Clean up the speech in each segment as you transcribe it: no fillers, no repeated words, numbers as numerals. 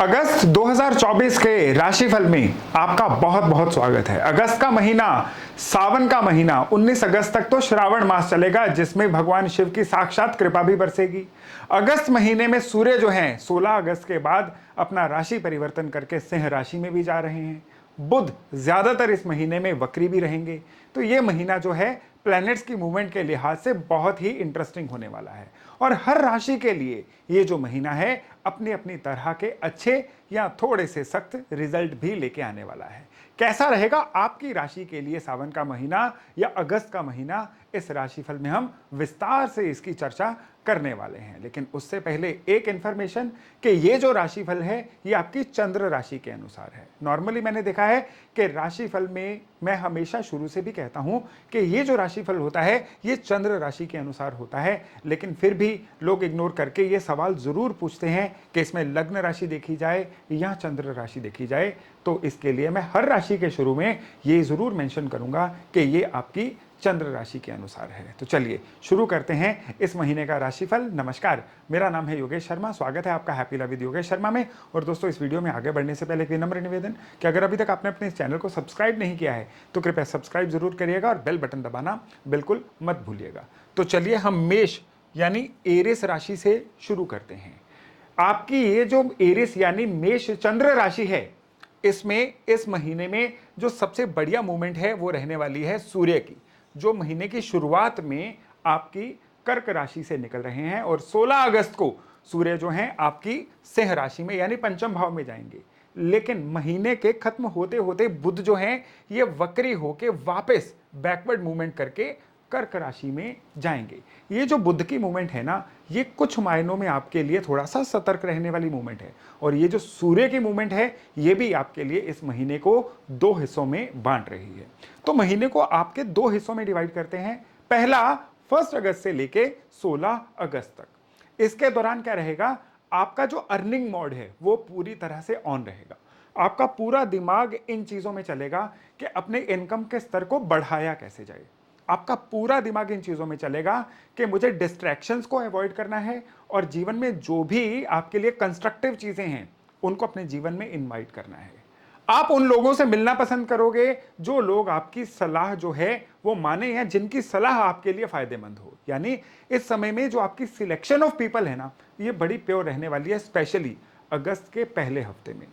अगस्त 2024 के राशिफल में आपका बहुत बहुत स्वागत है। अगस्त का महीना सावन का महीना 19 अगस्त तक तो श्रावण मास चलेगा, जिसमें भगवान शिव की साक्षात कृपा भी बरसेगी। अगस्त महीने में सूर्य जो हैं 16 अगस्त के बाद अपना राशि परिवर्तन करके सिंह राशि में भी जा रहे हैं। बुध ज्यादातर इस महीने में वक्री भी रहेंगे, तो ये महीना जो है प्लैनेट्स की मूवमेंट के लिहाज से बहुत ही इंटरेस्टिंग होने वाला है। और हर राशि के लिए ये जो महीना है अपनी अपनी तरह के अच्छे या थोड़े से सख्त रिजल्ट भी लेके आने वाला है। कैसा रहेगा आपकी राशि के लिए सावन का महीना या अगस्त का महीना, इस राशिफल में हम विस्तार से इसकी चर्चा करने वाले हैं। लेकिन उससे पहले एक इंफॉर्मेशन कि ये जो राशिफल है ये आपकी चंद्र राशि के अनुसार है। नॉर्मली मैंने देखा है कि राशिफल में मैं हमेशा शुरू से भी कहता हूं कि ये जो राशिफल होता है ये चंद्र राशि के अनुसार होता है, लेकिन फिर भी लोग इग्नोर करके ये सवाल जरूर पूछते हैं कि इसमें लग्न राशि देखी जाए या चंद्र राशि देखी जाए। तो इसके लिए मैं हर राशि के शुरू में ये जरूर मेंशन करूंगा कि ये आपकी चंद्र राशि के अनुसार है। तो चलिए शुरू करते हैं इस महीने का राशिफल। नमस्कार, मेरा नाम है योगेश शर्मा। स्वागत है आपका happy love with Yogesh Sharma में। और दोस्तों, इस वीडियो में आगे बढ़ने से पहले एक विनम्र निवेदन कि अगर अभी तक आपने अपने इस चैनल को सब्सक्राइब नहीं किया है तो कृपया सब्सक्राइब जरूर करिएगा और बेल बटन दबाना बिल्कुल मत भूलिएगा। तो चलिए हम मेष यानी एरिस राशि से शुरू करते हैं। आपकी ये जो एरिस यानी मेष चंद्र राशि है, इसमें इस महीने में जो सबसे बढ़िया मूवमेंट है वो रहने वाली है सूर्य की, जो महीने की शुरुआत में आपकी कर्क राशि से निकल रहे हैं और 16 अगस्त को सूर्य जो हैं आपकी सिंह राशि में यानी पंचम भाव में जाएंगे। लेकिन महीने के खत्म होते होते बुध जो हैं ये वक्री होके वापस बैकवर्ड मूवमेंट करके कर्क राशि में जाएंगे। ये जो बुध की मूवमेंट है ना, ये कुछ मायनों में आपके लिए थोड़ा सा सतर्क रहने वाली मूवमेंट है। और ये जो सूर्य की मूवमेंट है ये भी आपके लिए इस महीने को दो हिस्सों में बांट रही है। तो महीने को आपके दो हिस्सों में डिवाइड करते हैं। पहला 1 अगस्त से लेके 16 अगस्त तक। इसके दौरान क्या रहेगा, आपका जो अर्निंग मोड है वो पूरी तरह से ऑन रहेगा। आपका पूरा दिमाग इन चीजों में चलेगा कि अपने इनकम के स्तर को बढ़ाया कैसे जाए। आपका पूरा दिमाग इन चीजों में चलेगा कि मुझे डिस्ट्रैक्शंस को अवॉइड करना है और जीवन में जो भी आपके लिए कंस्ट्रक्टिव चीजें हैं उनको अपने जीवन में इनवाइट करना है। आप उन लोगों से मिलना पसंद करोगे जो लोग आपकी सलाह जो है वो माने या जिनकी सलाह आपके लिए फायदेमंद हो। यानी इस समय में जो आपकी सिलेक्शन ऑफ पीपल है ना, ये बड़ी प्योर रहने वाली है, स्पेशली अगस्त के पहले हफ्ते में।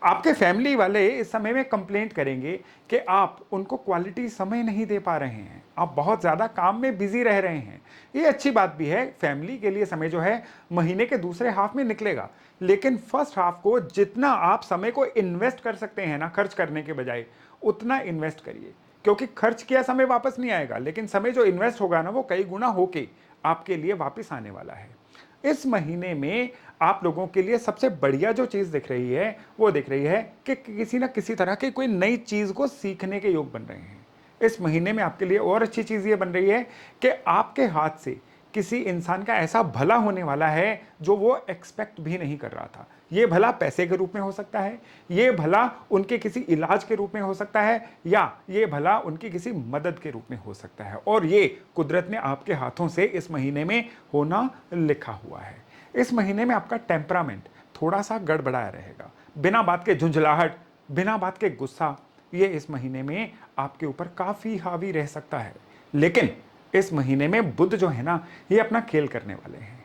आपके फैमिली वाले इस समय में कंप्लेंट करेंगे कि आप उनको क्वालिटी समय नहीं दे पा रहे हैं, आप बहुत ज़्यादा काम में बिजी रह रहे हैं। ये अच्छी बात भी है, फैमिली के लिए समय जो है महीने के दूसरे हाफ में निकलेगा। लेकिन फर्स्ट हाफ को जितना आप समय को इन्वेस्ट कर सकते हैं ना, खर्च करने के बजाय उतना इन्वेस्ट करिए, क्योंकि खर्च किया समय वापस नहीं आएगा, लेकिन समय जो इन्वेस्ट होगा ना वो कई गुना होके आपके लिए वापस आने वाला है। इस महीने में आप लोगों के लिए सबसे बढ़िया जो चीज दिख रही है वो दिख रही है कि किसी ना किसी तरह की कोई नई चीज को सीखने के योग बन रहे हैं। इस महीने में आपके लिए और अच्छी चीज ये बन रही है कि आपके हाथ से किसी इंसान का ऐसा भला होने वाला है जो वो एक्सपेक्ट भी नहीं कर रहा था। ये भला पैसे के रूप में हो सकता है, ये भला उनके किसी इलाज के रूप में हो सकता है, या ये भला उनकी किसी मदद के रूप में हो सकता है। और ये कुदरत ने आपके हाथों से इस महीने में होना लिखा हुआ है। इस महीने में आपका टेम्परामेंट थोड़ा सा गड़बड़ाया रहेगा। बिना बात के झुंझलाहट, बिना बात के गुस्सा, ये इस महीने में आपके ऊपर काफी हावी रह सकता है। लेकिन इस महीने में बुध जो है ना, ये अपना खेल करने वाले हैं।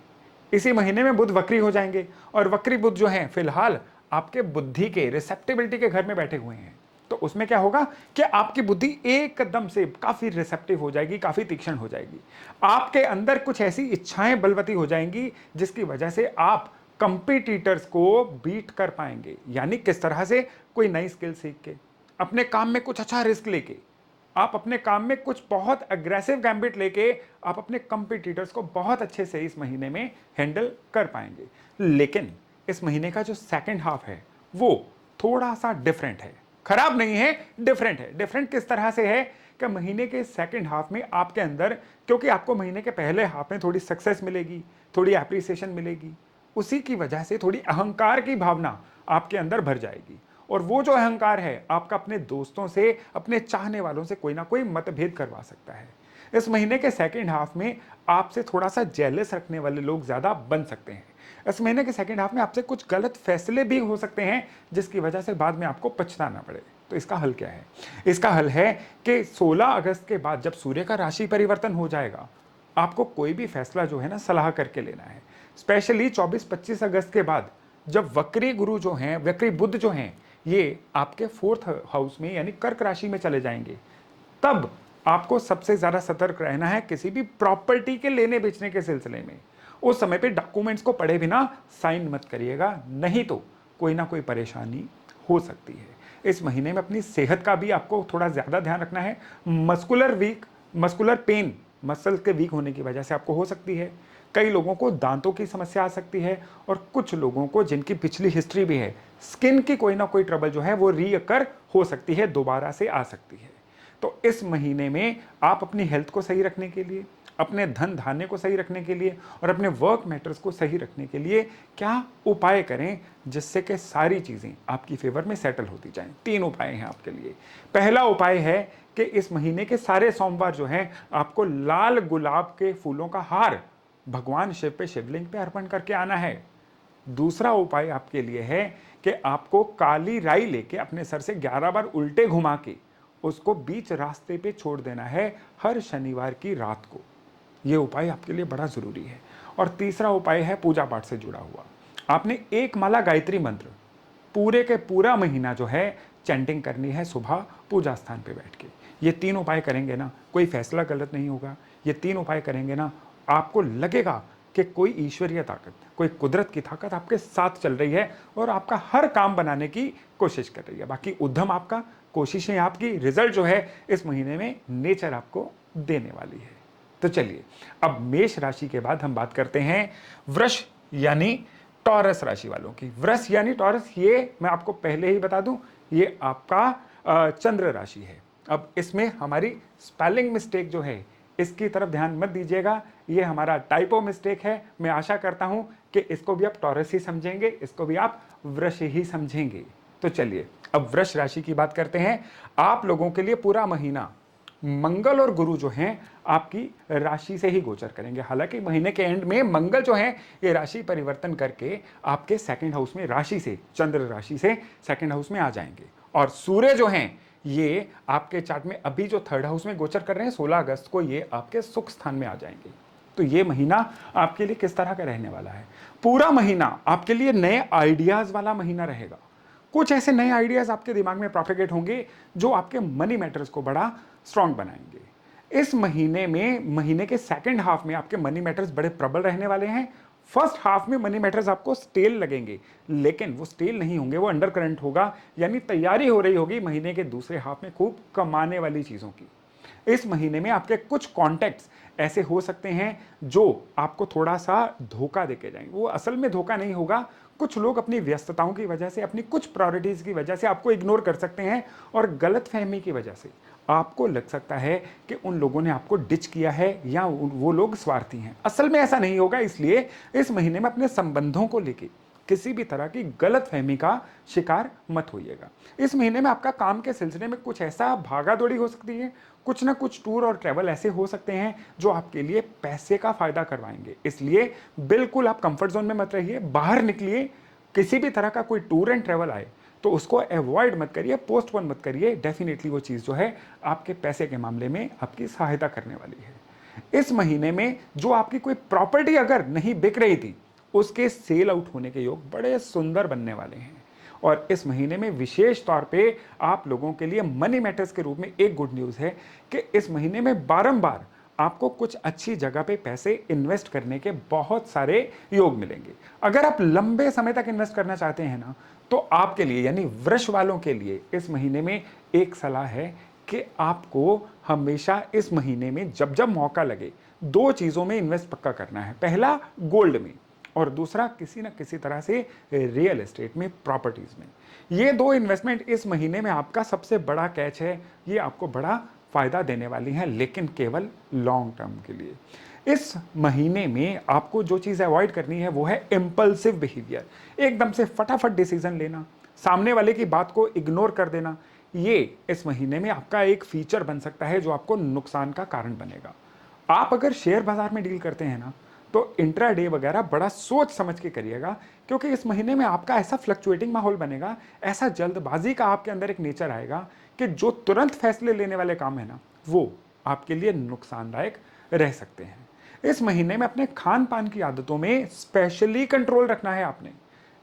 इसी महीने में बुध वक्री हो जाएंगे और वक्री बुध जो हैं फिलहाल आपके बुद्धि के रिसेप्टिबिलिटी के घर में बैठे हुए हैं। तो उसमें क्या होगा कि आपकी बुद्धि एकदम से काफी रिसेप्टिव हो जाएगी, काफी तीक्ष्ण हो जाएगी। आपके अंदर कुछ ऐसी इच्छाएं बलवती हो जाएंगी जिसकी वजह से आप कंपीटिटर्स को बीट कर पाएंगे। यानी किस तरह से, कोई नई स्किल सीख के, अपने काम में कुछ अच्छा रिस्क लेके, आप अपने काम में कुछ बहुत अग्रेसिव गैम्बिट लेके आप अपने कंपीटिटर्स को बहुत अच्छे से इस महीने में हैंडल कर पाएंगे। लेकिन इस महीने का जो सेकंड हाफ है वो थोड़ा सा डिफरेंट है। खराब नहीं है, डिफरेंट है। डिफरेंट किस तरह से है कि महीने के सेकंड हाफ में आपके अंदर, क्योंकि आपको महीने के पहले हाफ में थोड़ी सक्सेस मिलेगी, थोड़ी एप्रिसिएशन मिलेगी, उसी की वजह से थोड़ी अहंकार की भावना आपके अंदर भर जाएगी। और वो जो अहंकार है आपका अपने दोस्तों से, अपने चाहने वालों से कोई ना कोई मतभेद करवा सकता है। इस महीने के सेकंड हाफ में आपसे थोड़ा सा जेलस रखने वाले लोग ज्यादा बन सकते हैं। इस महीने के सेकंड हाफ में आपसे कुछ गलत फैसले भी हो सकते हैं जिसकी वजह से बाद में आपको पछताना पड़े। तो इसका हल क्या है? इसका हल है कि 16 अगस्त के बाद जब सूर्य का राशि परिवर्तन हो जाएगा, आपको कोई भी फैसला जो है ना सलाह करके लेना है। स्पेशली 24-25 अगस्त के बाद जब वक्री गुरु जो हैं, वक्री बुध जो हैं, ये आपके 4th हाउस में यानी कर्क राशि में चले जाएंगे, तब आपको सबसे ज्यादा सतर्क रहना है किसी भी प्रॉपर्टी के लेने बेचने के सिलसिले में। उस समय पे डॉक्यूमेंट्स को पढ़े बिना साइन मत करिएगा, नहीं तो कोई ना कोई परेशानी हो सकती है। इस महीने में अपनी सेहत का भी आपको थोड़ा ज्यादा ध्यान रखना है। मस्कुलर पेन, मसल के वीक होने की वजह से आपको हो सकती है। कई लोगों को दांतों की समस्या आ सकती है और कुछ लोगों को जिनकी पिछली हिस्ट्री भी है, स्किन की कोई ना कोई ट्रबल जो है वो रीअकर हो सकती है, दोबारा से आ सकती है। तो इस महीने में आप अपनी हेल्थ को सही रखने के लिए, अपने धन धान्य को सही रखने के लिए और अपने वर्क मैटर्स को सही रखने के लिए क्या उपाय करें जिससे कि सारी चीजें आपकी फेवर में सेटल होती जाएं। 3 उपाय हैं आपके लिए। पहला उपाय है कि इस महीने के सारे सोमवार जो हैं आपको लाल गुलाब के फूलों का हार भगवान शिव पे, शिवलिंग पे अर्पण करके आना है। दूसरा उपाय आपके लिए है कि आपको काली राई लेके अपने सर से 11 बार उल्टे घुमा के उसको बीच रास्ते पे छोड़ देना है हर शनिवार की रात को। यह उपाय आपके लिए बड़ा जरूरी है। और तीसरा उपाय है पूजा पाठ से जुड़ा हुआ। आपने एक माला गायत्री मंत्र पूरे के पूरा महीना जो है चैंटिंग करनी है सुबह पूजा स्थान पे बैठ के। ये 3 उपाय करेंगे ना, कोई फैसला गलत नहीं होगा। ये 3 उपाय करेंगे ना, आपको लगेगा कि कोई ईश्वरीय ताकत, कोई कुदरत की ताकत आपके साथ चल रही है और आपका हर काम बनाने की कोशिश कर रही है। बाकी उद्यम आपका, कोशिशें आपकी, रिजल्ट जो है इस महीने में नेचर आपको देने वाली है। तो चलिए अब मेष राशि के बाद हम बात करते हैं वृष यानी टॉरस राशि वालों की। वृष यानी टॉरस, ये मैं आपको पहले ही बता दूं, ये आपका चंद्र राशि है। अब इसमें हमारी स्पेलिंग मिस्टेक जो है इसकी तरफ ध्यान मत दीजिएगा, ये हमारा टाइपो मिस्टेक है। मैं आशा करता हूं कि इसको भी आप टॉरस ही समझेंगे, इसको भी आप वृष ही समझेंगे। तो चलिए अब वृष राशि की बात करते हैं। आप लोगों के लिए पूरा महीना मंगल और गुरु जो हैं आपकी राशि से ही गोचर करेंगे। हालांकि महीने के एंड में मंगल जो है ये राशि परिवर्तन करके आपके 2nd हाउस में, राशि से, चंद्र राशि से 2nd हाउस में आ जाएंगे। और सूर्य जो हैं ये आपके चार्ट में अभी जो 3rd हाउस में गोचर कर रहे हैं 16 अगस्त को, ये आपके सुख स्थान में आ जाएंगे। तो ये महीना आपके लिए किस तरह का रहने वाला है? पूरा महीना आपके लिए नए आइडियाज वाला महीना रहेगा। कुछ ऐसे नए आइडियाज आपके दिमाग में प्रोपेगेट होंगे जो आपके मनी मैटर्स को बड़ा स्ट्रांग बनाएंगे। इस महीने में, महीने के 2nd हाफ में आपके मनी मैटर्स बड़े प्रबल रहने वाले हैं। 1st हाफ में मनी मैटर्स आपको स्टेल लगेंगे, लेकिन वो स्टेल नहीं होंगे, वो अंडर करंट होगा, यानी तैयारी हो रही होगी महीने के दूसरे हाफ में खूब कमाने वाली चीजों की। इस महीने में आपके कुछ कॉन्टैक्ट्स ऐसे हो सकते हैं जो आपको थोड़ा सा धोखा देके जाएंगे। वो असल में धोखा नहीं होगा, कुछ लोग अपनी व्यस्तताओं की वजह से, अपनी कुछ प्रायोरिटीज की वजह से आपको इग्नोर कर सकते हैं और गलतफहमी की वजह से आपको लग सकता है कि उन लोगों ने आपको डिच किया है या वो लोग स्वार्थी हैं। असल में ऐसा नहीं होगा। इसलिए इस महीने में अपने संबंधों को लेके किसी भी तरह की गलतफहमी का शिकार मत होइएगा। इस महीने में आपका काम के सिलसिले में कुछ ऐसा भागा दौड़ी हो सकती है, कुछ ना कुछ टूर और ट्रैवल ऐसे हो सकते हैं जो आपके लिए पैसे का फायदा करवाएंगे। इसलिए बिल्कुल आप कंफर्ट जोन में मत रहिए, बाहर निकलिए। किसी भी तरह का कोई टूर एंड ट्रैवल आए तो उसको अवॉइड मत करिए, पोस्टपोन मत करिए। डेफिनेटली वो चीज़ जो है आपके पैसे के मामले में आपकी सहायता करने वाली है। इस महीने में जो आपकी कोई प्रॉपर्टी अगर नहीं बिक रही थी, उसके सेल आउट होने के योग बड़े सुंदर बनने वाले हैं। और इस महीने में विशेष तौर पे आप लोगों के लिए मनी मैटर्स के रूप में एक गुड न्यूज़ है कि इस महीने में बारंबार आपको कुछ अच्छी जगह पे पैसे इन्वेस्ट करने के बहुत सारे योग मिलेंगे। अगर आप लंबे समय तक इन्वेस्ट करना चाहते हैं ना, तो आपके लिए यानी वृष वालों के लिए इस महीने में एक सलाह है कि आपको हमेशा इस महीने में जब जब मौका लगे 2 चीज़ों में इन्वेस्ट पक्का करना है। पहला गोल्ड में और दूसरा किसी न किसी तरह से रियल एस्टेट में, प्रॉपर्टीज में। ये 2 इन्वेस्टमेंट इस महीने में आपका सबसे बड़ा कैच है। ये आपको बड़ा फायदा देने वाली हैं, लेकिन केवल लॉन्ग टर्म के लिए। इस महीने में आपको जो चीज़ अवॉइड करनी है वो है इम्पल्सिव बिहेवियर, एकदम से फटाफट डिसीजन लेना, सामने वाले की बात को इग्नोर कर देना। ये इस महीने में आपका एक फीचर बन सकता है जो आपको नुकसान का कारण बनेगा। आप अगर शेयर बाजार में डील करते हैं ना, तो इंट्राडे वगैरह बड़ा सोच समझ के करिएगा, क्योंकि इस महीने में आपका ऐसा फ्लक्चुएटिंग माहौल बनेगा, ऐसा जल्दबाजी का आपके अंदर एक नेचर आएगा कि जो तुरंत फैसले लेने वाले काम है ना, वो आपके लिए नुकसानदायक रह सकते हैं। इस महीने में अपने खान पान की आदतों में स्पेशली कंट्रोल रखना है आपने।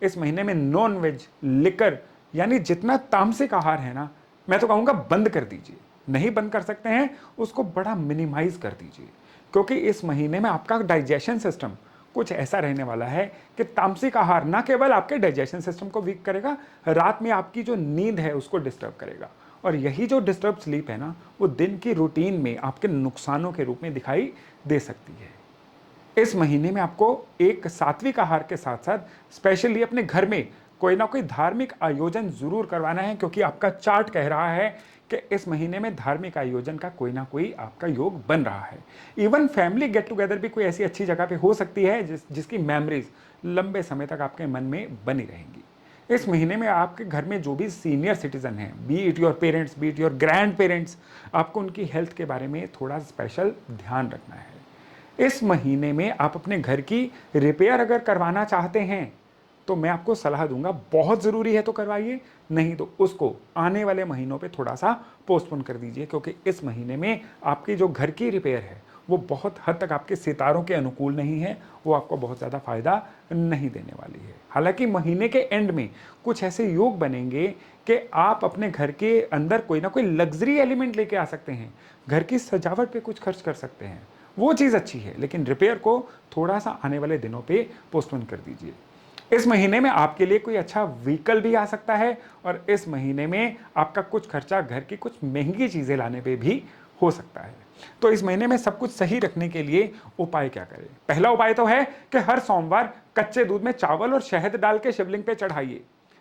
इस महीने में नॉन वेज, लिकर, यानी जितना तामसिक आहार है ना, मैं तो कहूँगा बंद कर दीजिए। नहीं बंद कर सकते हैं, उसको बड़ा मिनिमाइज कर दीजिए, क्योंकि इस महीने में आपका डाइजेशन सिस्टम कुछ ऐसा रहने वाला है कि तामसिक आहार ना केवल आपके डाइजेशन सिस्टम को वीक करेगा, रात में आपकी जो नींद है उसको डिस्टर्ब करेगा, और यही जो डिस्टर्ब स्लीप है ना, वो दिन की रूटीन में आपके नुकसानों के रूप में दिखाई दे सकती है। इस महीने में आपको एक सात्विक आहार के साथ साथ स्पेशली अपने घर में कोई ना कोई धार्मिक आयोजन जरूर करवाना है, क्योंकि आपका चार्ट कह रहा है कि इस महीने में धार्मिक आयोजन का कोई ना कोई आपका योग बन रहा है। इवन फैमिली गेट टुगेदर भी कोई ऐसी अच्छी जगह पे हो सकती है जिसकी मेमोरीज लंबे समय तक आपके मन में बनी रहेंगी। इस महीने में आपके घर में जो भी सीनियर सिटीजन हैं, B it your parents, B it your grand parents, आपको उनकी हेल्थ के बारे में थोड़ा स्पेशल ध्यान रखना है। इस महीने में आप अपने घर की रिपेयर अगर करवाना चाहते हैं तो मैं आपको सलाह दूंगा, बहुत ज़रूरी है तो करवाइए, नहीं तो उसको आने वाले महीनों पे थोड़ा सा पोस्टपोन कर दीजिए, क्योंकि इस महीने में आपकी जो घर की रिपेयर है वो बहुत हद तक आपके सितारों के अनुकूल नहीं है, वो आपको बहुत ज़्यादा फायदा नहीं देने वाली है। हालांकि महीने के एंड में कुछ ऐसे योग बनेंगे कि आप अपने घर के अंदर कोई ना कोई लग्जरी एलिमेंट लेके आ सकते हैं, घर की सजावट पे कुछ खर्च कर सकते हैं, वो चीज़ अच्छी है, लेकिन रिपेयर को थोड़ा सा आने वाले दिनों पे पोस्टपोन कर दीजिए। इस महीने में आपके लिए कोई अच्छा व्हीकल भी आ सकता है, और इस महीने में आपका कुछ खर्चा घर की कुछ महंगी चीज़ें लाने पे भी हो सकता है। तो इस महीने में सब कुछ सही रखने के लिए उपाय क्या करें? पहला उपाय तो है कि हर सोमवार कच्चे दूध में चावल और शहद डाल के शिवलिंग पे चढ़ाइए।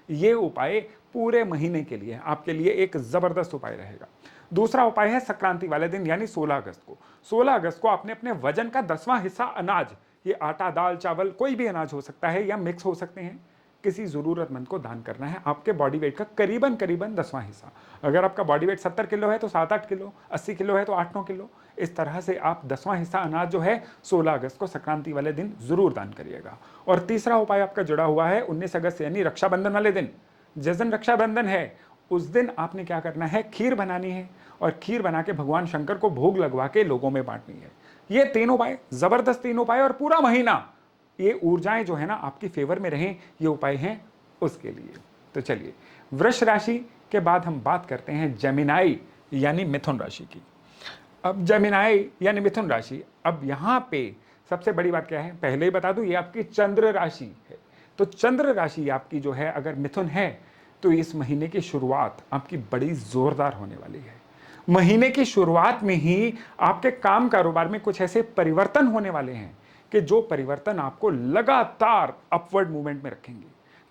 ये उपाय पूरे महीने के लिए आपके लिए एक जबरदस्त उपाय रहेगा। दूसरा उपाय है संक्रांति वाले दिन यानी 16 अगस्त को। 16 अगस्त को आपने अपने वजन का 10वां हिस्सा अनाज, ये आटा, दाल, चावल, कोई भी अनाज हो सकता है या मिक्स हो सकते हैं, किसी ज़रूरतमंद को दान करना है। आपके बॉडी वेट का करीबन 10वां हिस्सा। अगर आपका बॉडी वेट 70 किलो है तो 7-8 किलो, 80 किलो है तो 8-9 किलो, इस तरह से आप 10वां हिस्सा अनाज जो है 16 अगस्त को संक्रांति वाले दिन ज़रूर दान करिएगा। और तीसरा उपाय आपका जुड़ा हुआ है 19 अगस्त यानी रक्षाबंधन वाले दिन। जिस दिन रक्षाबंधन है उस दिन आपने क्या करना है, खीर बनानी है, और खीर बना के भगवान शंकर को भोग लगवा के लोगों में बांटनी है। ये 3 उपाय, जबरदस्त 3 उपाय, और पूरा महीना ये ऊर्जाएं जो है ना आपकी फेवर में रहें, ये उपाय हैं उसके लिए। तो चलिए, वृष राशि के बाद हम बात करते हैं जेमिनाई यानी मिथुन राशि की। अब जेमिनाई यानी मिथुन राशि, अब यहाँ पे सबसे बड़ी बात क्या है, पहले ही बता दूं, ये आपकी चंद्र राशि है। तो चंद्र राशि आपकी जो है अगर मिथुन है तो इस महीने की शुरुआत आपकी बड़ी जोरदार होने वाली है। महीने की शुरुआत में ही आपके काम कारोबार में कुछ ऐसे परिवर्तन होने वाले हैं कि जो परिवर्तन आपको लगातार अपवर्ड मूवमेंट में रखेंगे।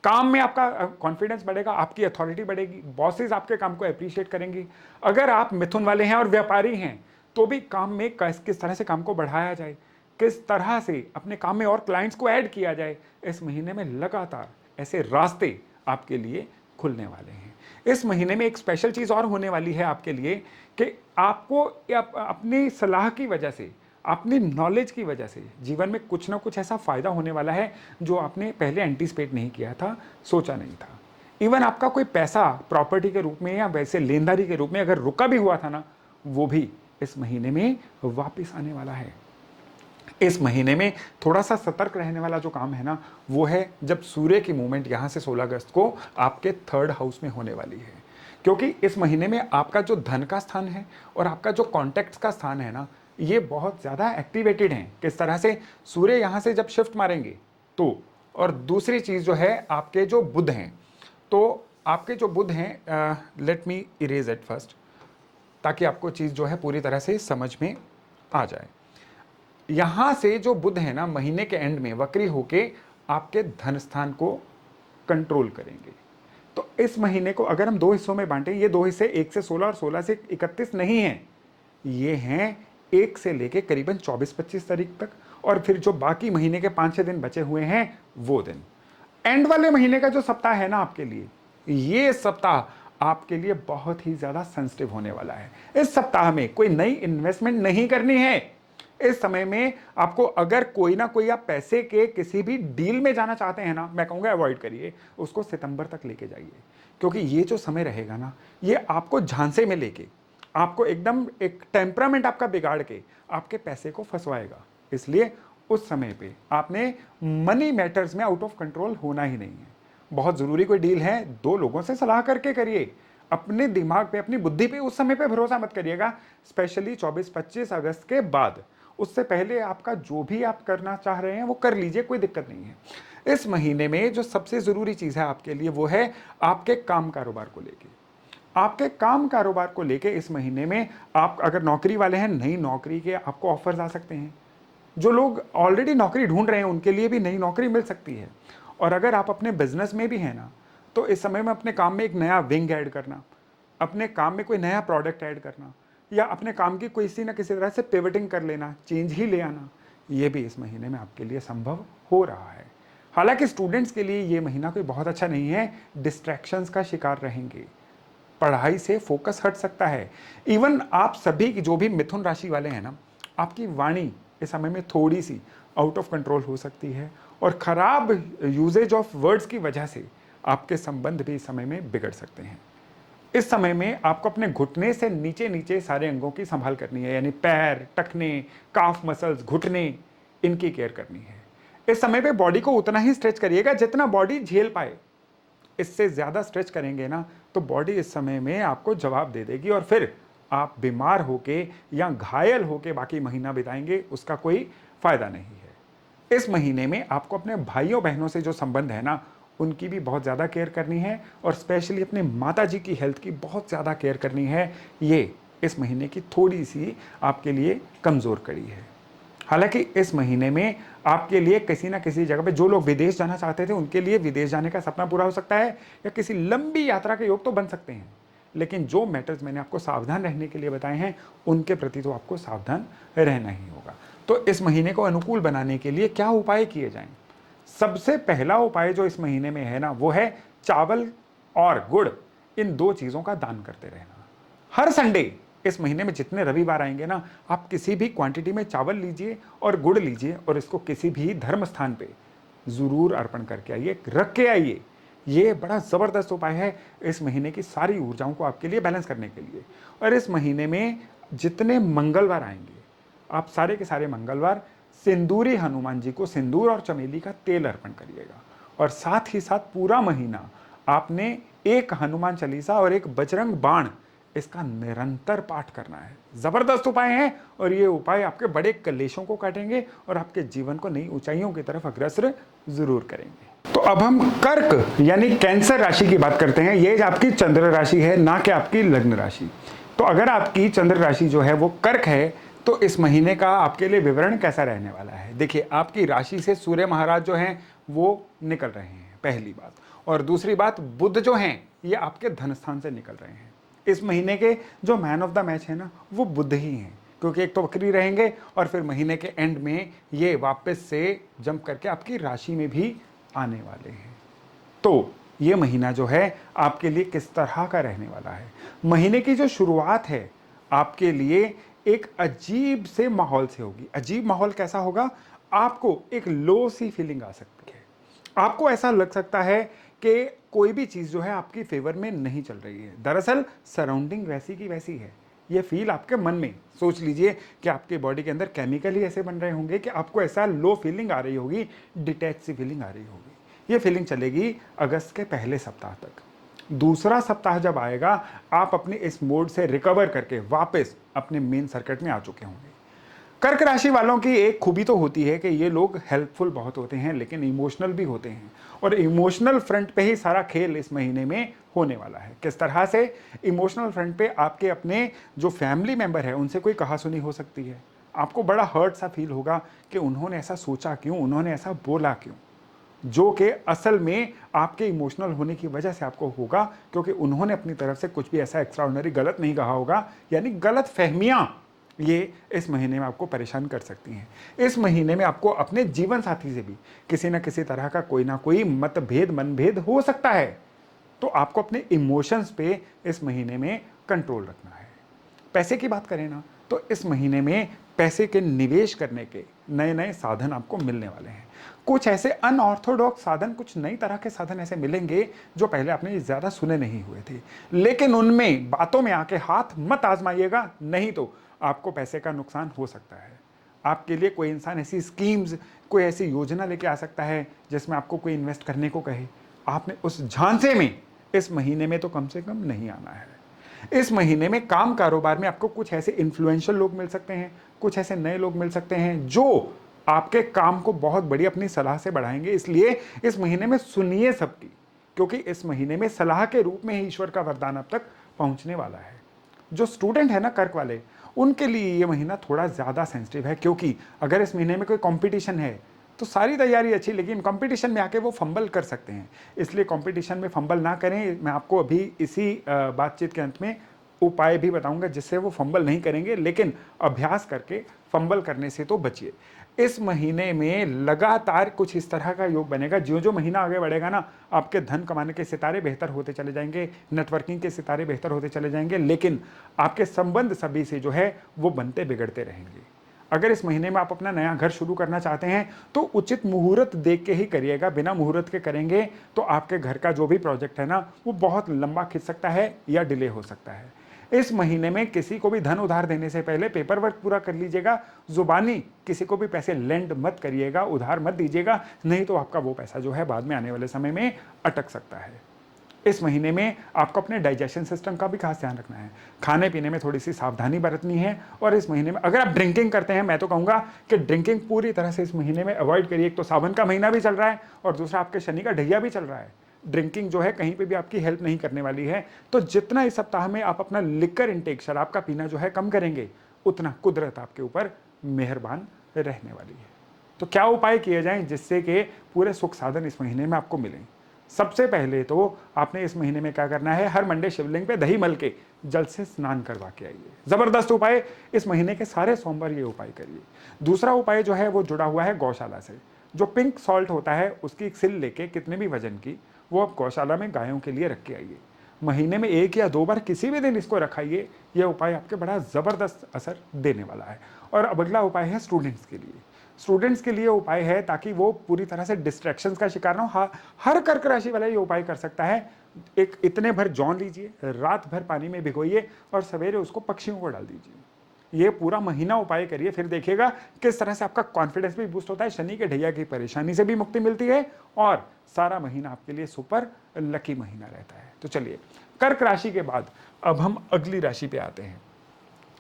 काम में आपका कॉन्फिडेंस बढ़ेगा, आपकी अथॉरिटी बढ़ेगी, बॉसेस आपके काम को अप्रिशिएट करेंगे। अगर आप मिथुन वाले हैं और व्यापारी हैं तो भी काम में किस तरह से काम को बढ़ाया जाए, किस तरह से अपने काम में और क्लाइंट्स को ऐड किया जाए, इस महीने में लगातार ऐसे रास्ते आपके लिए खुलने वाले हैं। इस महीने में एक स्पेशल चीज़ और होने वाली है आपके लिए कि आपको अपनी सलाह की वजह से, अपनी नॉलेज की वजह से जीवन में कुछ ना कुछ ऐसा फ़ायदा होने वाला है जो आपने पहले एंटीसिपेट नहीं किया था, सोचा नहीं था। इवन आपका कोई पैसा प्रॉपर्टी के रूप में या वैसे लेनदारी के रूप में अगर रुका भी हुआ था ना, वो भी इस महीने में वापस आने वाला है। इस महीने में थोड़ा सा सतर्क रहने वाला जो काम है ना, वो है जब सूर्य की मूवमेंट यहाँ से 16 अगस्त को आपके 3rd हाउस में होने वाली है, क्योंकि इस महीने में आपका जो धन का स्थान है और आपका जो कॉन्टैक्ट्स का स्थान है ना, ये बहुत ज़्यादा एक्टिवेटेड हैं। किस तरह से सूर्य यहाँ से जब शिफ्ट मारेंगे तो, और दूसरी चीज़ जो है आपके जो बुध हैं, तो आपके जो बुध हैं, let me erase it first ताकि आपको चीज़ जो है पूरी तरह से समझ में आ जाए। यहाँ से जो बुध है ना, महीने के एंड में वक्री होके आपके धन स्थान को कंट्रोल करेंगे। तो इस महीने को अगर हम 2 हिस्सों में बांटें, ये 2 हिस्से 1 से 16 और 16 से 31 नहीं हैं, ये हैं 1 से लेके करीबन 24-25 तारीख तक, और फिर जो बाकी महीने के 5-6 दिन बचे हुए हैं वो दिन। एंड वाले महीने का जो सप्ताह है ना आपके लिए, ये सप्ताह आपके लिए बहुत ही ज़्यादा सेंसिटिव होने वाला है। इस सप्ताह में कोई नई इन्वेस्टमेंट नहीं करनी है, इस समय में आपको अगर कोई ना कोई आप पैसे के किसी भी डील में जाना चाहते हैं ना, मैं कहूंगा अवॉइड करिए, उसको सितंबर तक लेके जाइए। क्योंकि ये जो समय रहेगा ना, ये आपको झांसे में लेके, आपको एकदम एक टेम्परामेंट आपका बिगाड़ के आपके पैसे को फंसवाएगा। इसलिए उस समय पे आपने मनी मैटर्स में आउट ऑफ कंट्रोल होना ही नहीं है। बहुत जरूरी कोई डील है, दो लोगों से सलाह करके करिए। अपने दिमाग पे, अपनी बुद्धि पे उस समय पे भरोसा मत करिएगा, स्पेशली 24-25 अगस्त के बाद। उससे पहले आपका जो भी आप करना चाह रहे हैं वो कर लीजिए, कोई दिक्कत नहीं है। इस महीने में जो सबसे जरूरी चीज है आपके लिए वो है आपके काम कारोबार को लेके। आपके काम कारोबार को लेके इस महीने में आप अगर नौकरी वाले हैं, नई नौकरी के आपको ऑफर्स आ सकते हैं। जो लोग ऑलरेडी नौकरी ढूंढ रहे हैं उनके लिए भी नई नौकरी मिल सकती है। और अगर आप अपने बिजनेस में भी हैं ना, तो इस समय में अपने काम में एक नया विंग ऐड करना, अपने काम में कोई नया प्रोडक्ट ऐड करना, या अपने काम की किसी ना किसी तरह से पिवटिंग कर लेना, चेंज ही ले आना, ये भी इस महीने में आपके लिए संभव हो रहा है। हालांकि स्टूडेंट्स के लिए ये महीना कोई बहुत अच्छा नहीं है, डिस्ट्रैक्शंस का शिकार रहेंगे, पढ़ाई से फोकस हट सकता है। इवन आप सभी की जो भी मिथुन राशि वाले हैं ना, आपकी वाणी इस समय में थोड़ी सी आउट ऑफ कंट्रोल हो सकती है, और खराब यूजेज ऑफ वर्ड्स की वजह से आपके संबंध भी इस समय में बिगड़ सकते हैं। इस समय में आपको अपने घुटने से नीचे नीचे सारे अंगों की संभाल करनी है, यानी पैर, टखने, काफ मसल्स, घुटने, इनकी केयर करनी है। इस समय पे बॉडी को उतना ही स्ट्रेच करिएगा जितना बॉडी झेल पाए। इससे ज्यादा स्ट्रेच करेंगे ना तो बॉडी इस समय में आपको जवाब दे देगी, और फिर आप बीमार होके या घायल होके बाकी महीना बिताएंगे, उसका कोई फायदा नहीं है। इस महीने में आपको अपने भाइयों बहनों से जो संबंध है ना, उनकी भी बहुत ज़्यादा केयर करनी है, और स्पेशली अपने माता जी की हेल्थ की बहुत ज़्यादा केयर करनी है। ये इस महीने की थोड़ी सी आपके लिए कमज़ोर कड़ी है। हालांकि इस महीने में आपके लिए किसी ना किसी जगह पे, जो लोग विदेश जाना चाहते थे उनके लिए विदेश जाने का सपना पूरा हो सकता है, या किसी लंबी यात्रा के योग तो बन सकते हैं। लेकिन जो मैटर्स मैंने आपको सावधान रहने के लिए बताए हैं, उनके प्रति तो आपको सावधान रहना ही होगा। तो इस महीने को अनुकूल बनाने के लिए क्या उपाय किए जाएं? सबसे पहला उपाय जो इस महीने में है ना, वो है चावल और गुड़, इन दो चीजों का दान करते रहना। हर संडे इस महीने में जितने रविवार आएंगे ना, आप किसी भी क्वांटिटी में चावल लीजिए और गुड़ लीजिए, और इसको किसी भी धर्म स्थान पे जरूर अर्पण करके आइए, रख के आइए। ये बड़ा जबरदस्त उपाय है इस महीने की सारी ऊर्जाओं को आपके लिए बैलेंस करने के लिए। और इस महीने में जितने मंगलवार आएंगे, आप सारे के सारे मंगलवार सिंदूरी हनुमान जी को सिंदूर और चमेली का तेल अर्पण करिएगा। और साथ ही साथ पूरा महीना आपने एक हनुमान चालीसा और एक बजरंग बाण, इसका निरंतर पाठ करना है। जबरदस्त उपाय है, और ये उपाय आपके बड़े कलेशों को काटेंगे और आपके जीवन को नई ऊंचाइयों की तरफ अग्रसर जरूर करेंगे। तो अब हम कर्क यानी कैंसर राशि की बात करते हैं। ये आपकी चंद्र राशि है, ना कि आपकी लग्न राशि। तो अगर आपकी चंद्र राशि जो है वो कर्क है, तो इस महीने का आपके लिए विवरण कैसा रहने वाला है? देखिए, आपकी राशि से सूर्य महाराज जो हैं वो निकल रहे हैं, पहली बात। और दूसरी बात, बुध जो हैं ये आपके धन स्थान से निकल रहे हैं। इस महीने के जो मैन ऑफ द मैच है ना, वो बुध ही हैं, क्योंकि एक तो वक्री रहेंगे और फिर महीने के एंड में ये वापस से जंप करके आपकी राशि में भी आने वाले हैं। तो ये महीना जो है आपके लिए किस तरह का रहने वाला है? महीने की जो शुरुआत है आपके लिए एक अजीब से माहौल से होगी। अजीब माहौल कैसा होगा? आपको एक लो सी फीलिंग आ सकती है। आपको ऐसा लग सकता है कि कोई भी चीज जो है आपकी फेवर में नहीं चल रही है। दरअसल सराउंडिंग वैसी की वैसी है। ये फील आपके मन में, सोच लीजिए कि आपके बॉडी के अंदर केमिकल ही ऐसे बन रहे होंगे कि आपको ऐसा लो फीलिंग आ रही होगी, डिटैच सी फीलिंग आ रही होगी। ये फीलिंग चलेगी अगस्त के पहले सप्ताह तक। दूसरा सप्ताह जब आएगा, आप अपने इस मोड से रिकवर करके वापस अपने मेन सर्किट में आ चुके होंगे। कर्क राशि वालों की एक खूबी तो होती है कि ये लोग हेल्पफुल बहुत होते हैं, लेकिन इमोशनल भी होते हैं, और इमोशनल फ्रंट पे ही सारा खेल इस महीने में होने वाला है। किस तरह से? इमोशनल फ्रंट पे आपके अपने जो फैमिली मेंबर है उनसे कोई कहासुनी हो सकती है। आपको बड़ा हर्ट सा फील होगा कि उन्होंने ऐसा सोचा क्यों, उन्होंने ऐसा बोला क्यों, जो कि असल में आपके इमोशनल होने की वजह से आपको होगा, क्योंकि उन्होंने अपनी तरफ से कुछ भी ऐसा एक्स्ट्राऑर्डिनरी गलत नहीं कहा होगा। यानी गलत फहमियां ये इस महीने में आपको परेशान कर सकती हैं। इस महीने में आपको अपने जीवन साथी से भी किसी न किसी तरह का कोई ना कोई मतभेद, मनभेद हो सकता है। तो आपको अपने इमोशंस पे इस महीने में कंट्रोल रखना है। पैसे की बात करें ना, तो इस महीने में पैसे के निवेश करने के नए नए साधन आपको मिलने वाले हैं। कुछ ऐसे अनऑर्थोडॉक्स साधन, कुछ नई तरह के साधन ऐसे मिलेंगे जो पहले आपने ज़्यादा सुने नहीं हुए थे, लेकिन उनमें बातों में आके हाथ मत आजमाइएगा, नहीं तो आपको पैसे का नुकसान हो सकता है। आपके लिए कोई इंसान ऐसी स्कीम्स, कोई ऐसी योजना लेके आ सकता है जिसमें आपको कोई इन्वेस्ट करने को कहे, आपने उस झांसे में इस महीने में तो कम से कम नहीं आना है। इस महीने में काम कारोबार में आपको कुछ ऐसे इन्फ्लुएंशियल लोग मिल सकते हैं, कुछ ऐसे नए लोग मिल सकते हैं जो आपके काम को बहुत बड़ी अपनी सलाह से बढ़ाएंगे। इसलिए इस महीने में सुनिए सबकी, क्योंकि इस महीने में सलाह के रूप में ही ईश्वर का वरदान अब तक पहुंचने वाला है। जो स्टूडेंट है ना कर्क वाले, उनके लिए ये महीना थोड़ा ज़्यादा सेंसिटिव है, क्योंकि अगर इस महीने में कोई कंपटीशन है तो सारी तैयारी अच्छी, लेकिन कंपटीशन में आके वो फंबल कर सकते हैं। इसलिए कंपटीशन में फंबल ना करें। मैं आपको अभी इसी बातचीत के अंत में उपाय भी बताऊंगा जिससे वो फंबल नहीं करेंगे, लेकिन अभ्यास करके फंबल करने से तो बचिए। इस महीने में लगातार कुछ इस तरह का योग बनेगा, जो जो महीना आगे बढ़ेगा ना, आपके धन कमाने के सितारे बेहतर होते चले जाएंगे, नेटवर्किंग के सितारे बेहतर होते चले जाएंगे, लेकिन आपके संबंध सभी से जो है वो बनते बिगड़ते रहेंगे। अगर इस महीने में आप अपना नया घर शुरू करना चाहते हैं तो उचित मुहूर्त देख के ही करिएगा। बिना मुहूर्त के करेंगे तो आपके घर का जो भी प्रोजेक्ट है ना, वो बहुत लंबा खिंच सकता है या डिले हो सकता है। इस महीने में किसी को भी धन उधार देने से पहले पेपर वर्क पूरा कर लीजिएगा। जुबानी किसी को भी पैसे लेंड मत करिएगा, उधार मत दीजिएगा, नहीं तो आपका वो पैसा जो है बाद में आने वाले समय में अटक सकता है। इस महीने में आपको अपने डाइजेशन सिस्टम का भी खास ध्यान रखना है। खाने पीने में थोड़ी सी सावधानी बरतनी है। और इस महीने में अगर आप ड्रिंकिंग करते हैं, मैं तो कहूँगा कि ड्रिंकिंग पूरी तरह से इस महीने में अवॉइड करिए। एक तो सावन का महीना भी चल रहा है और दूसरा आपके शनि का ढैया भी चल रहा है। ड्रिंकिंग जो है कहीं पे भी आपकी हेल्प नहीं करने वाली है। तो जितना इस सप्ताह में आप अपना लिकर इंटेक, शराब का पीना जो है कम करेंगे, उतना कुदरत आपके ऊपर मेहरबान रहने वाली है। तो क्या उपाय किए जाएं जिससे कि पूरे सुख साधन इस महीने में आपको मिलें? सबसे पहले तो आपने इस महीने में क्या करना है, हर मंडे शिवलिंग पे दही मल के जल से स्नान करवा के आइए। जबरदस्त उपाय, इस महीने के सारे सोमवार ये उपाय करिए। दूसरा उपाय जो है वो जुड़ा हुआ है गौशाला से। जो पिंक सॉल्ट होता है उसकी एक सिल लेके, कितने भी वजन की, वो आप गौशाला में गायों के लिए रख के आइए। महीने में 1 या 2 बार किसी भी दिन इसको रखाइए। यह उपाय आपके बड़ा ज़बरदस्त असर देने वाला है। और अब अगला उपाय है स्टूडेंट्स के लिए। स्टूडेंट्स के लिए उपाय है ताकि वो पूरी तरह से डिस्ट्रैक्शंस का शिकार ना हो। हर कर्क राशि वाला ये उपाय कर सकता है। एक इतने भर जौन लीजिए, रात भर पानी में भिगोइए और सवेरे उसको पक्षियों को डाल दीजिए। ये पूरा महीना उपाय करिए, फिर देखिएगा किस तरह से आपका कॉन्फिडेंस भी बूस्ट होता है, शनि के ढैया की परेशानी से भी मुक्ति मिलती है और सारा महीना आपके लिए सुपर लकी महीना रहता है। तो चलिए, कर्क राशि के बाद अब हम अगली राशि पे आते हैं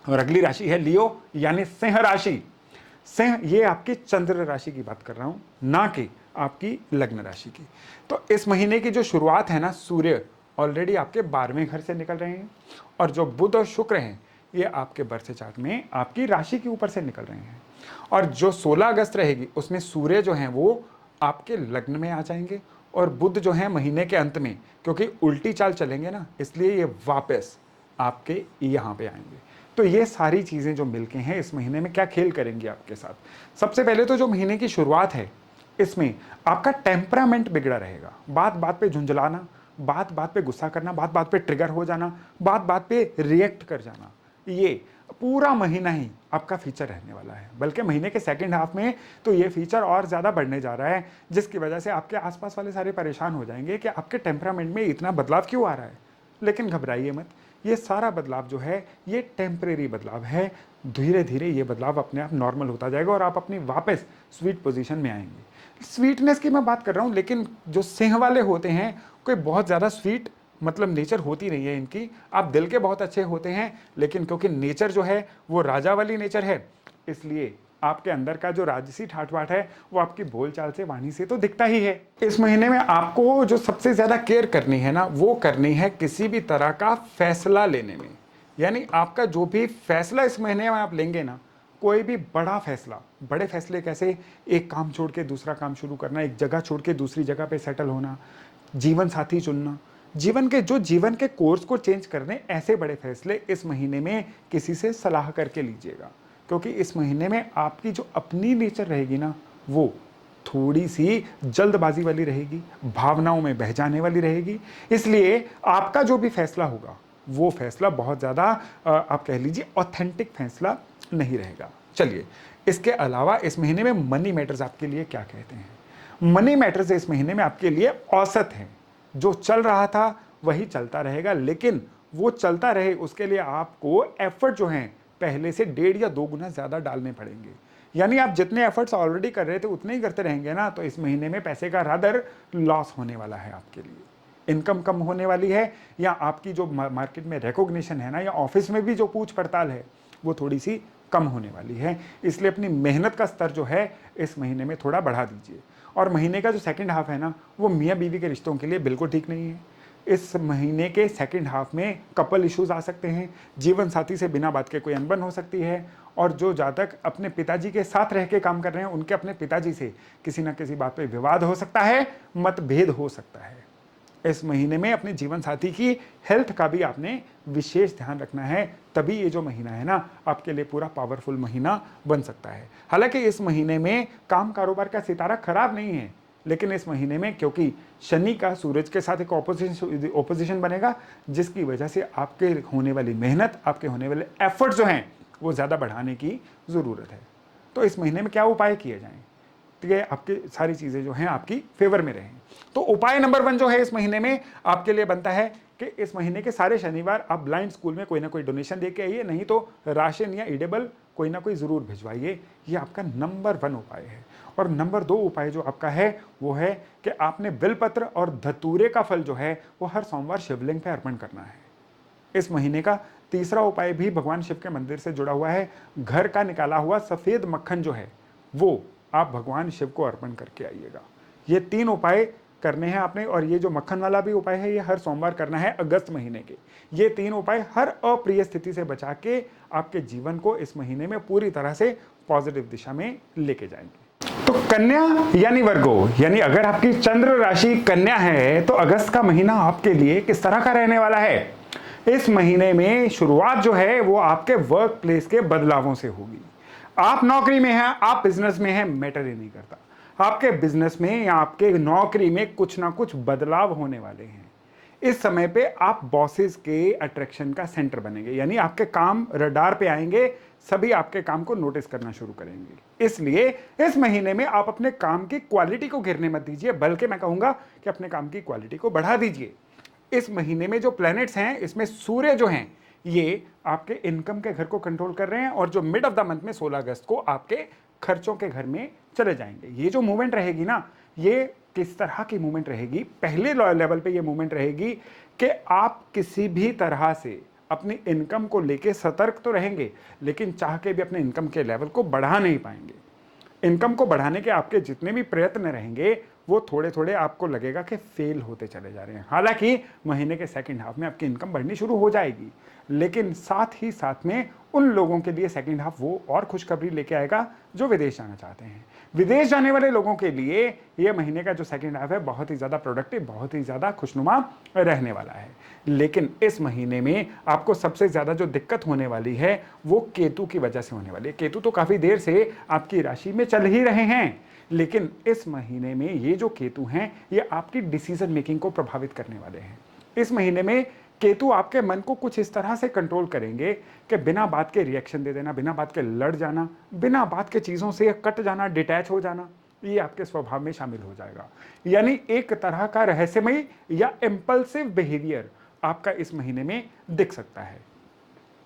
और अगली राशि है लियो, यानी सिंह राशि। सिंह, ये आपकी चंद्र राशि की बात कर रहा हूं, ना कि आपकी लग्न राशि की। तो इस महीने की जो शुरुआत है ना, सूर्य ऑलरेडी आपके 12वें घर से निकल रहे हैं और जो बुध और शुक्र हैं ये आपके बर्थ चार्ट में आपकी राशि के ऊपर से निकल रहे हैं। और जो 16 अगस्त रहेगी उसमें सूर्य जो हैं वो आपके लग्न में आ जाएंगे और बुध जो है महीने के अंत में, क्योंकि उल्टी चाल चलेंगे ना, इसलिए ये वापस आपके यहाँ पे आएंगे। तो ये सारी चीज़ें जो मिलके हैं इस महीने में क्या खेल करेंगी आपके साथ। सबसे पहले तो जो महीने की शुरुआत है इसमें आपका टेम्परामेंट बिगड़ा रहेगा। बात बात पे झुंझलाना, बात बात पे गुस्सा करना, बात बात पे ट्रिगर हो जाना, बात बात पे रिएक्ट कर जाना, ये पूरा महीना ही आपका फीचर रहने वाला है। बल्कि महीने के सेकंड हाफ में तो ये फीचर और ज़्यादा बढ़ने जा रहा है, जिसकी वजह से आपके आसपास वाले सारे परेशान हो जाएंगे कि आपके टेम्परामेंट में इतना बदलाव क्यों आ रहा है। लेकिन घबराइए मत, ये सारा बदलाव जो है ये टेम्परेरी बदलाव है। धीरे धीरे ये बदलाव अपने आप नॉर्मल होता जाएगा और आप अपनी वापस स्वीट पोजीशन में आएंगे। स्वीटनेस की मैं बात कर रहा हूँ, लेकिन जो सिंह वाले होते हैं कोई बहुत ज़्यादा स्वीट मतलब नेचर होती नहीं है इनकी। आप दिल के बहुत अच्छे होते हैं, लेकिन क्योंकि नेचर जो है वो राजा वाली नेचर है, इसलिए आपके अंदर का जो राजसी ठाठ बाट है वो आपकी बोलचाल से, वाणी से तो दिखता ही है। इस महीने में आपको जो सबसे ज्यादा केयर करनी है ना, वो करनी है किसी भी तरह का फैसला लेने में। यानी आपका जो भी फैसला इस महीने में आप लेंगे ना, कोई भी बड़ा फैसला, बड़े फैसले कैसे, एक काम छोड़ के दूसरा काम शुरू करना, एक जगह छोड़ के दूसरी जगह पे सेटल होना, जीवन साथी चुनना, जीवन के कोर्स को चेंज करने, ऐसे बड़े फैसले इस महीने में किसी से सलाह करके लीजिएगा। क्योंकि इस महीने में आपकी जो अपनी नेचर रहेगी ना, वो थोड़ी सी जल्दबाजी वाली रहेगी, भावनाओं में बह जाने वाली रहेगी। इसलिए आपका जो भी फैसला होगा वो फैसला बहुत ज़्यादा आप कह लीजिए ऑथेंटिक फैसला नहीं रहेगा। चलिए, इसके अलावा इस महीने में मनी मैटर्स आपके लिए क्या कहते हैं? मनी मैटर्स इस महीने में आपके लिए औसत है। जो चल रहा था वही चलता रहेगा, लेकिन वो चलता रहे उसके लिए आपको एफर्ट जो हैं पहले से 1.5 या 2 गुना ज़्यादा डालने पड़ेंगे। यानी आप जितने एफर्ट्स ऑलरेडी कर रहे थे उतने ही करते रहेंगे ना, तो इस महीने में पैसे का रादर लॉस होने वाला है आपके लिए। इनकम कम होने वाली है, या आपकी जो मार्केट में रिकॉग्निशन है ना, या ऑफिस में भी जो पूछ पड़ताल है वो थोड़ी सी कम होने वाली है। इसलिए अपनी मेहनत का स्तर जो है इस महीने में थोड़ा बढ़ा दीजिए। और महीने का जो सेकंड हाफ है ना, वो मियाँ बीवी के रिश्तों के लिए बिल्कुल ठीक नहीं है। इस महीने के सेकंड हाफ में कपल इश्यूज आ सकते हैं, जीवन साथी से बिना बात के कोई अनबन हो सकती है, और जो जातक अपने पिताजी के साथ रह के काम कर रहे हैं उनके अपने पिताजी से किसी ना किसी बात पे विवाद हो सकता है, मतभेद हो सकता है। इस महीने में अपने जीवन साथी की हेल्थ का भी आपने विशेष ध्यान रखना है, तभी ये जो महीना है ना आपके लिए पूरा पावरफुल महीना बन सकता है। हालांकि इस महीने में काम कारोबार का सितारा खराब नहीं है, लेकिन इस महीने में क्योंकि शनि का सूरज के साथ एक ओपोजिशन बनेगा, जिसकी वजह से आपके होने वाली मेहनत, आपके होने वाले एफर्ट जो हैं वो ज़्यादा बढ़ाने की ज़रूरत है। तो इस महीने में क्या उपाय किए जाएं कि आपकी सारी चीज़ें जो हैं आपकी फेवर में रहें? तो उपाय नंबर 1 जो है इस महीने में आपके लिए बनता है कि इस महीने के सारे शनिवार आप ब्लाइंड स्कूल में कोई ना कोई डोनेशन दे के आइए, नहीं तो राशन या ईडेबल कोई ना कोई ज़रूर भिजवाइए। ये आपका नंबर 1 उपाय है। और नंबर 2 उपाय जो आपका है वो है कि आपने बिलपत्र और धतूरे का फल जो है वो हर सोमवार शिवलिंग पे अर्पण करना है। इस महीने का तीसरा उपाय भी भगवान शिव के मंदिर से जुड़ा हुआ है। घर का निकाला हुआ सफ़ेद मक्खन जो है वो आप भगवान शिव को अर्पण करके आइएगा। ये 3 उपाय करने हैं आपने, और ये जो मक्खन वाला भी उपाय है ये हर सोमवार करना है अगस्त महीने के। ये 3 उपाय हर अप्रिय स्थिति से बचा के आपके जीवन को इस महीने में पूरी तरह से पॉजिटिव दिशा में लेके जाएंगे। तो कन्या यानी वर्गो, यानी अगर आपकी चंद्र राशि कन्या है तो अगस्त का महीना आपके लिए किस तरह का रहने वाला है? इस महीने में शुरुआत जो है वो आपके वर्क प्लेस के बदलावों से होगी। आप नौकरी में हैं, आप बिजनेस में हैं, मैटर ही नहीं करता। आपके बिजनेस में या आपके नौकरी में कुछ ना कुछ बदलाव होने वाले हैं। इस समय पे आप बॉसेस के अट्रैक्शन का सेंटर बनेंगे, यानी आपके काम रडार पे आएंगे, सभी आपके काम को नोटिस करना शुरू करेंगे। इसलिए इस महीने में आप अपने काम की क्वालिटी को गिरने मत दीजिए, बल्कि मैं कहूंगा कि अपने काम की क्वालिटी को बढ़ा दीजिए। इस महीने में जो प्लैनेट्स हैं इसमें सूर्य जो हैं ये आपके इनकम के घर को कंट्रोल कर रहे हैं, और जो मिड ऑफ द मंथ में 16 अगस्त को आपके खर्चों के घर में चले जाएंगे। ये जो मूवमेंट रहेगी ना, ये किस तरह की मूवमेंट रहेगी? पहले लेवल पे ये मूवमेंट रहेगी कि आप किसी भी तरह से अपनी इनकम को लेके सतर्क तो रहेंगे, लेकिन चाह के भी अपने इनकम के लेवल को बढ़ा नहीं पाएंगे। इनकम को बढ़ाने के आपके जितने भी प्रयत्न रहेंगे वो थोड़े थोड़े आपको लगेगा कि फेल होते चले जा रहे हैं। हालांकि महीने के सेकंड हाफ में आपकी इनकम बढ़नी शुरू हो जाएगी, लेकिन साथ ही साथ में उन लोगों के लिए सेकंड हाफ वो और खुशखबरी लेके आएगा जो विदेश जाना चाहते हैं। विदेश जाने वाले लोगों के लिए ये महीने का जो सेकंड हाफ है बहुत ही ज़्यादा प्रोडक्टिव, बहुत ही ज़्यादा खुशनुमा रहने वाला है। लेकिन इस महीने में आपको सबसे ज़्यादा जो दिक्कत होने वाली है वो केतु की वजह से होने वाली है। केतु तो काफ़ी देर से आपकी राशि में चल ही रहे हैं, लेकिन इस महीने में ये जो केतु हैं ये आपकी डिसीजन मेकिंग को प्रभावित करने वाले हैं। इस महीने में केतु आपके मन को कुछ इस तरह से कंट्रोल करेंगे कि बिना बात के रिएक्शन दे देना, बिना बात के लड़ जाना, बिना बात के चीज़ों से कट जाना, डिटैच हो जाना, ये आपके स्वभाव में शामिल हो जाएगा। यानी एक तरह का रहस्यमय या इम्पल्सिव बिहेवियर आपका इस महीने में दिख सकता है।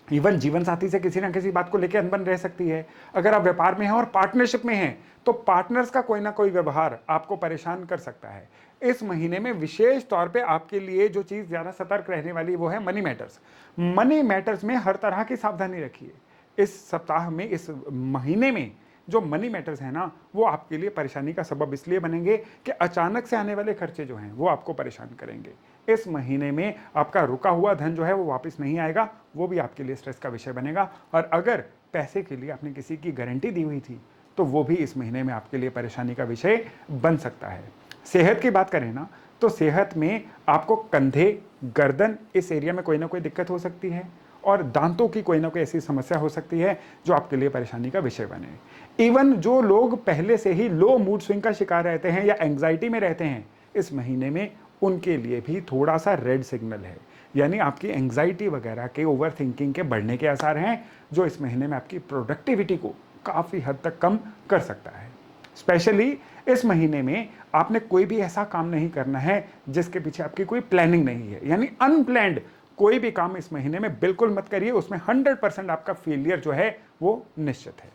इवन जीवन साथी से किसी ना किसी बात को लेकर अनबन रह सकती है। अगर आप व्यापार में हैं और पार्टनरशिप में हैं तो पार्टनर्स का कोई ना कोई व्यवहार आपको परेशान कर सकता है। इस महीने में विशेष तौर पे आपके लिए जो चीज़ ज़्यादा सतर्क रहने वाली वो है मनी मैटर्स। मनी मैटर्स में हर तरह की सावधानी रखिए। इस सप्ताह में, इस महीने में जो मनी मैटर्स है ना वो आपके लिए परेशानी का सबब इसलिए बनेंगे कि अचानक से आने वाले खर्चे जो हैं वो आपको परेशान करेंगे। इस महीने में आपका रुका हुआ धन जो है वो वापस नहीं आएगा, वो भी आपके लिए स्ट्रेस का विषय बनेगा। और अगर पैसे के लिए आपने किसी की गारंटी दी हुई थी तो वो भी इस महीने में आपके लिए परेशानी का विषय बन सकता है। सेहत की बात करें ना तो सेहत में आपको कंधे, गर्दन, इस एरिया में कोई ना कोई दिक्कत हो सकती है, और दांतों की कोई ना कोई ऐसी समस्या हो सकती है जो आपके लिए परेशानी का विषय बने। इवन जो लोग पहले से ही लो मूड स्विंग का शिकार रहते हैं या एंग्जाइटी में रहते हैं, इस महीने में उनके लिए भी थोड़ा सा रेड सिग्नल है। यानी आपकी एंग्जाइटी वगैरह के, ओवर थिंकिंग के बढ़ने के आसार हैं, जो इस महीने में आपकी प्रोडक्टिविटी को काफ़ी हद तक कम कर सकता है। स्पेशली इस महीने में आपने कोई भी ऐसा काम नहीं करना है जिसके पीछे आपकी कोई प्लानिंग नहीं है, यानी अनप्लैंड कोई भी काम इस महीने में बिल्कुल मत करिए, उसमें 100% आपका फेलियर जो है वो निश्चित है।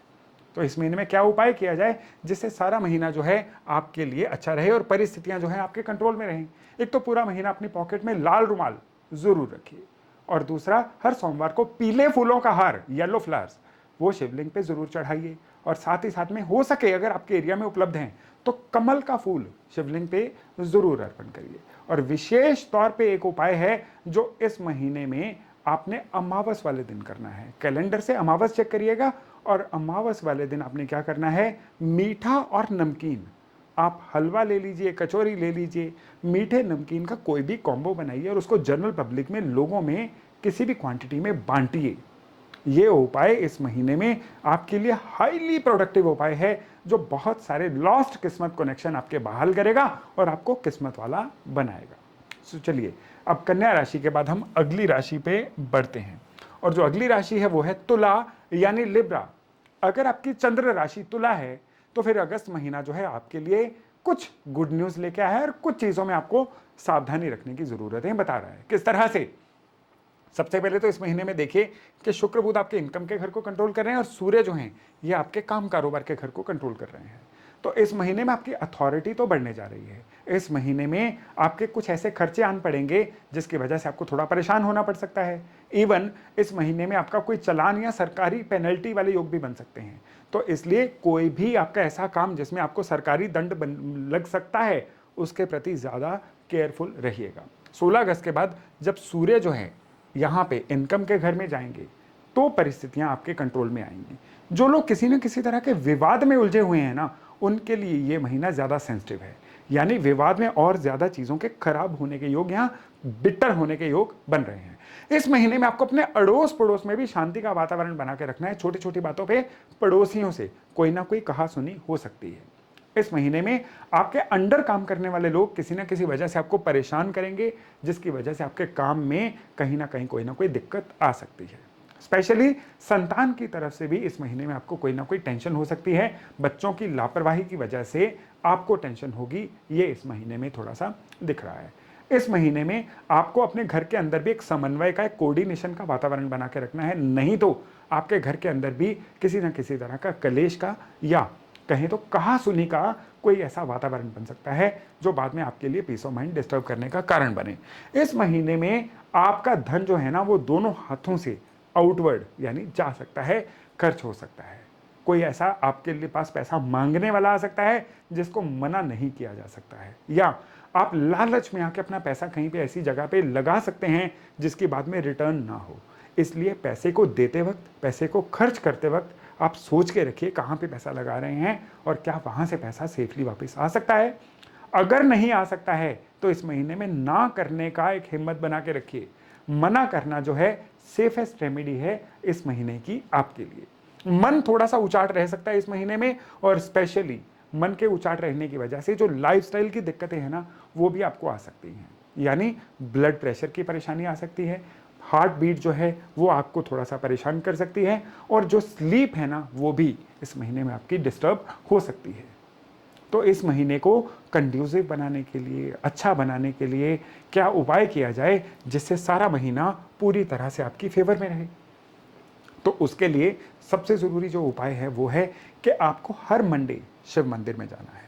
तो इस महीने में क्या उपाय किया जाए जिससे सारा महीना जो है आपके लिए अच्छा रहे और परिस्थितियां जो है आपके कंट्रोल में रहें? एक तो पूरा महीना अपनी पॉकेट में लाल रुमाल जरूर रखिए, और दूसरा, हर सोमवार को पीले फूलों का हार, येलो फ्लावर्स, वो शिवलिंग पे जरूर चढ़ाइए। और साथ ही साथ में हो सके अगर आपके एरिया में उपलब्ध हैं तो कमल का फूल शिवलिंग पे जरूर अर्पण करिए। और विशेष तौर पे एक उपाय है जो इस महीने में आपने अमावस वाले दिन करना है। कैलेंडर से अमावस चेक करिएगा, और अमावस वाले दिन आपने क्या करना है, मीठा और नमकीन, आप हलवा ले लीजिए, कचौरी ले लीजिए, मीठे नमकीन का कोई भी कॉम्बो बनाइए और उसको जनरल पब्लिक में, लोगों में किसी भी क्वांटिटी में बांटिए। ये उपाय इस महीने में आपके लिए हाईली प्रोडक्टिव उपाय है, जो बहुत सारे लॉस्ट किस्मत कनेक्शन आपके बहाल करेगा और आपको किस्मत वाला बनाएगा। तो चलिए, अब कन्या राशि के बाद हम अगली राशि पे बढ़ते हैं, और जो अगली राशि है वो है तुला यानी लिब्रा। अगर आपकी चंद्र राशि तुला है तो फिर अगस्त महीना जो है आपके लिए कुछ गुड न्यूज लेके आया है, और कुछ चीजों में आपको सावधानी रखने की जरूरत है। बता रहा है किस तरह से। सबसे पहले तो इस महीने में देखिए कि शुक्र बुध आपके इनकम के घर को कंट्रोल कर रहे हैं, और सूर्य जो हैं ये आपके काम कारोबार के घर को कंट्रोल कर रहे हैं। तो इस महीने में आपकी अथॉरिटी तो बढ़ने जा रही है। इस महीने में आपके कुछ ऐसे खर्चे आन पड़ेंगे जिसकी वजह से आपको थोड़ा परेशान होना पड़ सकता है। इवन इस महीने में आपका कोई चालान या सरकारी पेनल्टी वाले योग भी बन सकते हैं। तो इसलिए कोई भी आपका ऐसा काम जिसमें आपको सरकारी दंड लग सकता है, उसके प्रति ज़्यादा केयरफुल रहिएगा। 16 अगस्त के बाद जब सूर्य जो है यहाँ पे इनकम के घर में जाएंगे तो परिस्थितियां आपके कंट्रोल में आएंगी। जो लोग किसी न किसी तरह के विवाद में उलझे हुए हैं ना, उनके लिए ये महीना ज़्यादा सेंसिटिव है, यानी विवाद में और ज़्यादा चीज़ों के खराब होने के योग, यहाँ बिटर होने के योग बन रहे हैं। इस महीने में आपको अपने अड़ोस पड़ोस में भी शांति का वातावरण बना के रखना है। छोटी छोटी बातों पे पड़ोसियों से कोई ना कोई कहासुनी हो सकती है। इस महीने में आपके अंडर काम करने वाले लोग किसी ना किसी वजह से आपको परेशान करेंगे, जिसकी वजह से आपके काम में कहीं ना कहीं कोई ना कोई दिक्कत आ सकती है। स्पेशली संतान की तरफ से भी इस महीने में आपको कोई ना कोई टेंशन हो सकती है। बच्चों की लापरवाही की वजह से आपको टेंशन होगी, ये इस महीने में थोड़ा सा दिख रहा है। इस महीने में आपको अपने घर के अंदर भी एक समन्वय का, एक कोऑर्डिनेशन का वातावरण बना के रखना है, नहीं तो आपके घर के अंदर भी किसी न किसी तरह का कलेश का या कहें तो कहासुनी का कोई ऐसा वातावरण बन सकता है जो बाद में आपके लिए पीस ऑफ माइंड डिस्टर्ब करने का कारण बने। इस महीने में आपका धन जो है ना, वो दोनों हाथों से आउटवर्ड यानी जा सकता है, खर्च हो सकता है। कोई ऐसा आपके लिए पास पैसा मांगने वाला आ सकता है जिसको मना नहीं किया जा सकता है, या आप लालच में आके अपना पैसा कहीं पे ऐसी जगह पे लगा सकते हैं जिसकी बाद में रिटर्न ना हो। इसलिए पैसे को देते वक्त, पैसे को खर्च करते वक्त आप सोच के रखिए कहाँ पे पैसा लगा रहे हैं और क्या वहाँ से पैसा सेफली वापस आ सकता है। अगर नहीं आ सकता है तो इस महीने में ना करने का एक हिम्मत बना के रखिए। मना करना जो है सेफेस्ट रेमेडी है इस महीने की आपके लिए। मन थोड़ा सा उचाट रह सकता है इस महीने में, और स्पेशली मन के उचाट रहने की वजह से जो लाइफस्टाइल की दिक्कतें हैं ना, वो भी आपको आ सकती हैं। यानी ब्लड प्रेशर की परेशानी आ सकती है, हार्ट बीट जो है वो आपको थोड़ा सा परेशान कर सकती है, और जो स्लीप है ना, वो भी इस महीने में आपकी डिस्टर्ब हो सकती है। तो इस महीने को कंड्यूसिव बनाने के लिए, अच्छा बनाने के लिए क्या उपाय किया जाए जिससे सारा महीना पूरी तरह से आपकी फेवर में रहे? तो उसके लिए सबसे ज़रूरी जो उपाय है वो है कि आपको हर मंडे शिव मंदिर में जाना है।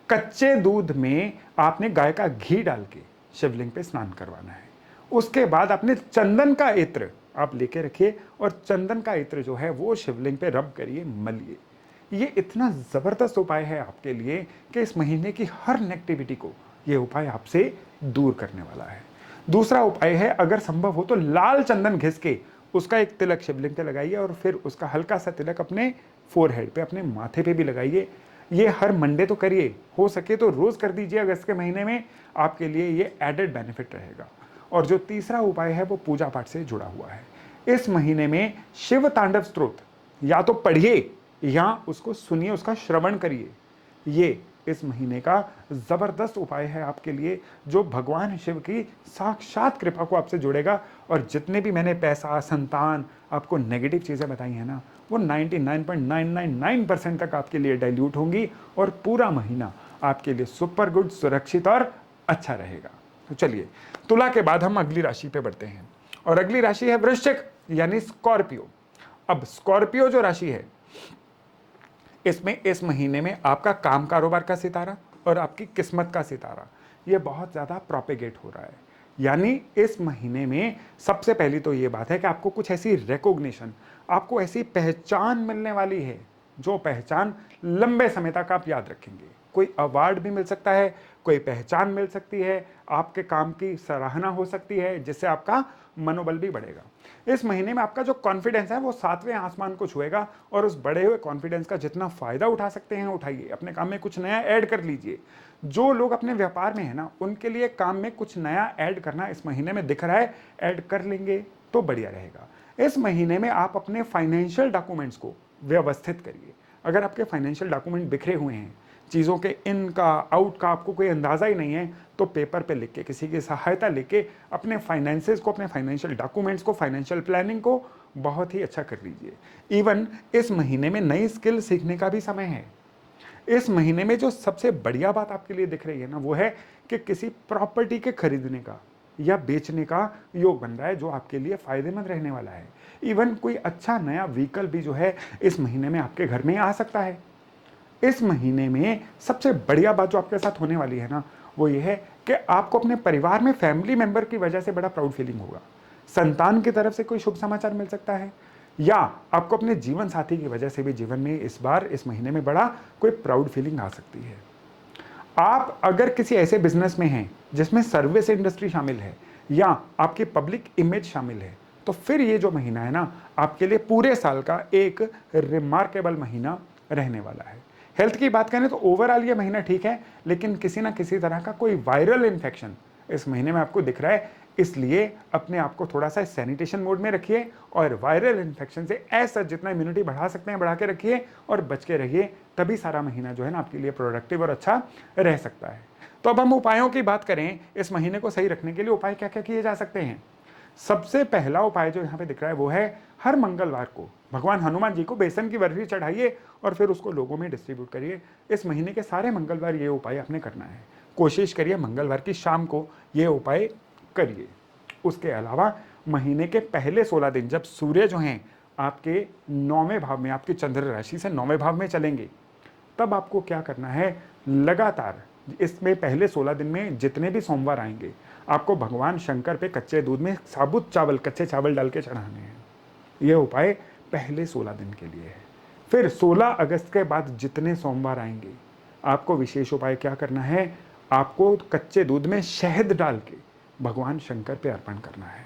कच्चे दूध में आपने गाय का घी डाल के शिवलिंग पे स्नान करवाना है। उसके बाद आपने चंदन का इत्र आप लेके रखिए, और चंदन का इत्र जो है वो शिवलिंग पे रब करिए, मलिए। ये इतना ज़बरदस्त उपाय है आपके लिए कि इस महीने की हर नेगेटिविटी को ये उपाय आपसे दूर करने वाला है। दूसरा उपाय है, अगर संभव हो तो लाल चंदन घिस के उसका एक तिलक शिवलिंग पे लगाइए, और फिर उसका हल्का सा तिलक अपने फोरहेड पे, अपने माथे पे भी लगाइए। ये हर मंडे तो करिए, हो सके तो रोज़ कर दीजिए। अगस्त के महीने में आपके लिए ये एडेड बेनिफिट रहेगा। और जो तीसरा उपाय है वो पूजा पाठ से जुड़ा हुआ है। इस महीने में शिव तांडव स्तोत्र या तो पढ़िए या उसको सुनिए, उसका श्रवण करिए। ये इस महीने का जबरदस्त उपाय है आपके लिए, जो भगवान शिव की साक्षात कृपा को आपसे जुड़ेगा। और जितने भी मैंने पैसा, संतान, आपको नेगेटिव चीजें बताई हैं ना, वो 99.999% तक आपके लिए डाइल्यूट होंगी और पूरा महीना आपके लिए सुपर गुड, सुरक्षित और अच्छा रहेगा। तो चलिए, तुला के बाद हम अगली राशि पे बढ़ते हैं और अगली राशि है वृश्चिक यानी स्कॉर्पियो। अब स्कॉर्पियो जो राशि है, इसमें इस महीने में आपका काम कारोबार का सितारा और आपकी किस्मत का सितारा ये बहुत ज्यादा प्रोपेगेट हो रहा है। यानी इस महीने में सबसे पहली तो ये बात है कि आपको कुछ ऐसी रिकॉग्निशन, आपको ऐसी पहचान मिलने वाली है जो पहचान लंबे समय तक आप याद रखेंगे। कोई अवार्ड भी मिल सकता है, कोई पहचान मिल सकती है, आपके काम की सराहना हो सकती है, जिससे आपका मनोबल भी बढ़ेगा। इस महीने में आपका जो कॉन्फिडेंस है वो 7वें आसमान को छुएगा और उस बढ़े हुए कॉन्फिडेंस का जितना फायदा उठा सकते हैं उठाइए, अपने काम में कुछ नया ऐड कर लीजिए। जो लोग अपने व्यापार में है ना, उनके लिए काम में कुछ नया ऐड करना इस महीने में दिख रहा है, ऐड कर लेंगे तो बढ़िया रहेगा। इस महीने में आप अपने फाइनेंशियल डॉक्यूमेंट्स को व्यवस्थित करिए। अगर आपके फाइनेंशियल डॉक्यूमेंट बिखरे हुए हैं, चीज़ों के इन का आउट का आपको कोई अंदाज़ा ही नहीं है, तो पेपर पे लिख के, किसी की सहायता लेके अपने फाइनेंसेस को, अपने फाइनेंशियल डॉक्यूमेंट्स को, फाइनेंशियल प्लानिंग को बहुत ही अच्छा कर लीजिए। इवन इस महीने में नई स्किल सीखने का भी समय है। इस महीने में जो सबसे बढ़िया बात आपके लिए दिख रही है ना, वो है कि किसी प्रॉपर्टी के खरीदने का या बेचने का योग बन रहा है, जो आपके लिए फायदेमंद रहने वाला है। इवन कोई अच्छा नया व्हीकल भी जो है इस महीने में आपके घर में आ सकता है। इस महीने में सबसे बढ़िया बात जो आपके साथ होने वाली है ना, वो ये है कि आपको अपने परिवार में फैमिली मेंबर की वजह से बड़ा प्राउड फीलिंग होगा। संतान की तरफ से कोई शुभ समाचार मिल सकता है, या आपको अपने जीवन साथी की वजह से भी जीवन में इस बार इस महीने में बड़ा कोई प्राउड फीलिंग आ सकती है। आप अगर किसी ऐसे बिजनेस में हैं जिसमें सर्विस इंडस्ट्री शामिल है या आपकी पब्लिक इमेज शामिल है, तो फिर ये जो महीना है ना, आपके लिए पूरे साल का एक रिमार्केबल महीना रहने वाला है। हेल्थ की बात करें तो ओवरऑल ये महीना ठीक है, लेकिन किसी ना किसी तरह का कोई वायरल इन्फेक्शन इस महीने में आपको दिख रहा है, इसलिए अपने आप को थोड़ा सा सैनिटेशन मोड में रखिए और वायरल इन्फेक्शन से ऐसा जितना इम्यूनिटी बढ़ा सकते हैं बढ़ा के रखिए और बच के रहिए। तभी सारा महीना जो है ना आपके लिए प्रोडक्टिव और अच्छा रह सकता है। तो अब हम उपायों की बात करें, इस महीने को सही रखने के लिए उपाय क्या क्या किए जा सकते हैं। सबसे पहला उपाय जो यहाँ पे दिख रहा है वो है, हर मंगलवार को भगवान हनुमान जी को बेसन की बर्फी चढ़ाइए और फिर उसको लोगों में डिस्ट्रीब्यूट करिए। इस महीने के सारे मंगलवार ये उपाय आपने करना है। कोशिश करिए मंगलवार की शाम को ये उपाय करिए। उसके अलावा महीने के पहले 16 दिन जब सूर्य जो हैं आपके 9वें भाव में, आपकी चंद्र राशि से 9वें भाव में चलेंगे, तब आपको क्या करना है, लगातार इसमें पहले 16 दिन में जितने भी सोमवार आएंगे, आपको भगवान शंकर पे कच्चे दूध में साबुत चावल, कच्चे चावल डाल के चढ़ाने हैं। यह उपाय पहले 16 दिन के लिए है। फिर 16 अगस्त के बाद जितने सोमवार आएंगे, आपको विशेष उपाय क्या करना है, आपको कच्चे दूध में शहद डाल के भगवान शंकर पे अर्पण करना है।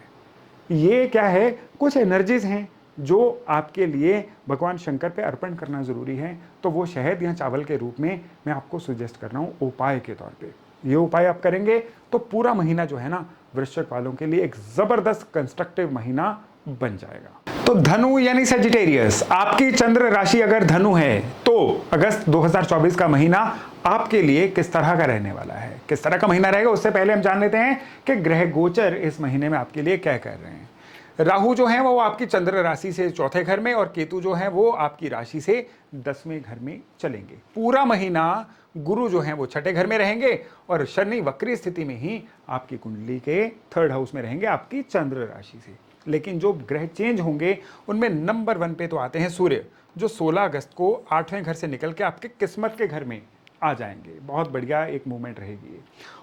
ये क्या है, कुछ एनर्जीज हैं जो आपके लिए भगवान शंकर पे अर्पण करना जरूरी है, तो वो शहद या चावल के रूप में मैं आपको सजेस्ट कर रहा हूँ उपाय के तौर पे। ये उपाय आप करेंगे तो पूरा महीना जो है ना, वृश्चिक वालों के लिए एक जबरदस्त कंस्ट्रक्टिव महीना बन जाएगा। तो धनु यानी सेजिटेरियस, आपकी चंद्र राशि अगर धनु है तो अगस्त 2024 का महीना आपके लिए किस तरह का रहने वाला है, किस तरह का महीना रहेगा, उससे पहले हम जान लेते हैं कि ग्रह गोचर इस महीने में आपके लिए क्या कर रहे हैं। राहु जो है वो आपकी चंद्र राशि से 4थे घर में और केतु जो है वो आपकी राशि से 10वें घर में चलेंगे। पूरा महीना गुरु जो है वो 6ठे घर में रहेंगे और शनि वक्री स्थिति में ही आपकी कुंडली के 3rd हाउस में रहेंगे आपकी चंद्र राशि से। लेकिन जो ग्रह चेंज होंगे उनमें नंबर 1 पे तो आते हैं सूर्य, जो 16 अगस्त को 8वें घर से निकल के आपके किस्मत के घर में आ जाएंगे। बहुत बढ़िया एक मूवमेंट रहेगी।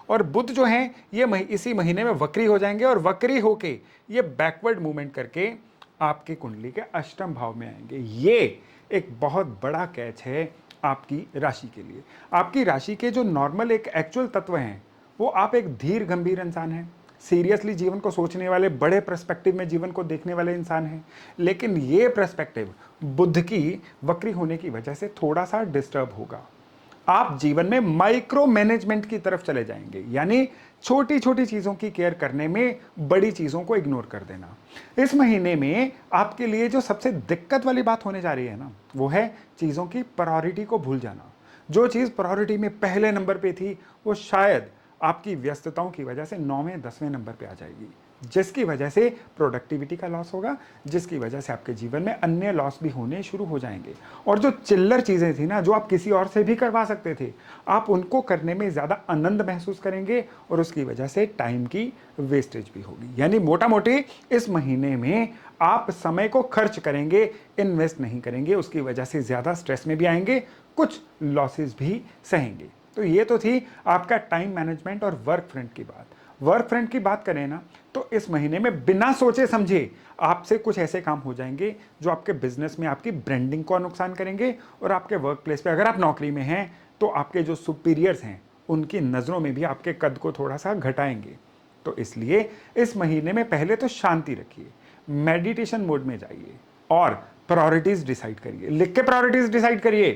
और बुध जो है ये इसी महीने में वक्री हो जाएंगे और वक्री होके ये बैकवर्ड मूवमेंट करके आपकी कुंडली के 8म भाव में आएंगे। ये एक बहुत बड़ा कैच है आपकी राशि के लिए। आपकी राशि के जो नॉर्मल एक एक्चुअल तत्व हैं, वो आप एक धीर गंभीर इंसान हैं, सीरियसली जीवन को सोचने वाले, बड़े पर्सपेक्टिव में जीवन को देखने वाले इंसान हैं। लेकिन ये पर्सपेक्टिव बुध की वक्री होने की वजह से थोड़ा सा डिस्टर्ब होगा। आप जीवन में माइक्रो मैनेजमेंट की तरफ चले जाएंगे, यानी छोटी छोटी चीजों की केयर करने में बड़ी चीजों को इग्नोर कर देना। इस महीने में आपके लिए जो सबसे दिक्कत वाली बात होने जा रही है ना, वो है चीजों की प्रायोरिटी को भूल जाना। जो चीज़ प्रायोरिटी में पहले नंबर पे थी वो शायद आपकी व्यस्तताओं की वजह से 9वें 10वें नंबर पे आ जाएगी, जिसकी वजह से प्रोडक्टिविटी का लॉस होगा, जिसकी वजह से आपके जीवन में अन्य लॉस भी होने शुरू हो जाएंगे। और जो चिल्लर चीज़ें थी ना, जो आप किसी और से भी करवा सकते थे, आप उनको करने में ज़्यादा आनंद महसूस करेंगे और उसकी वजह से टाइम की वेस्टेज भी होगी। यानी मोटा मोटी इस महीने में आप समय को खर्च करेंगे, इन्वेस्ट नहीं करेंगे, उसकी वजह से ज़्यादा स्ट्रेस में भी आएंगे, कुछ लॉसेस भी सहेंगे। तो ये तो थी आपका टाइम मैनेजमेंट और वर्क फ्रंट की बात। वर्क फ्रंट की बात करें ना, तो इस महीने में बिना सोचे समझे आपसे कुछ ऐसे काम हो जाएंगे जो आपके बिजनेस में आपकी ब्रांडिंग को नुकसान करेंगे, और आपके वर्क प्लेस पे अगर आप नौकरी में हैं तो आपके जो सुपीरियर्स हैं उनकी नज़रों में भी आपके कद को थोड़ा सा घटाएंगे। तो इसलिए इस महीने में पहले तो शांति रखिए, मेडिटेशन मोड में जाइए और प्रायोरिटीज डिसाइड करिए। लिख के प्रायोरिटीज डिसाइड करिए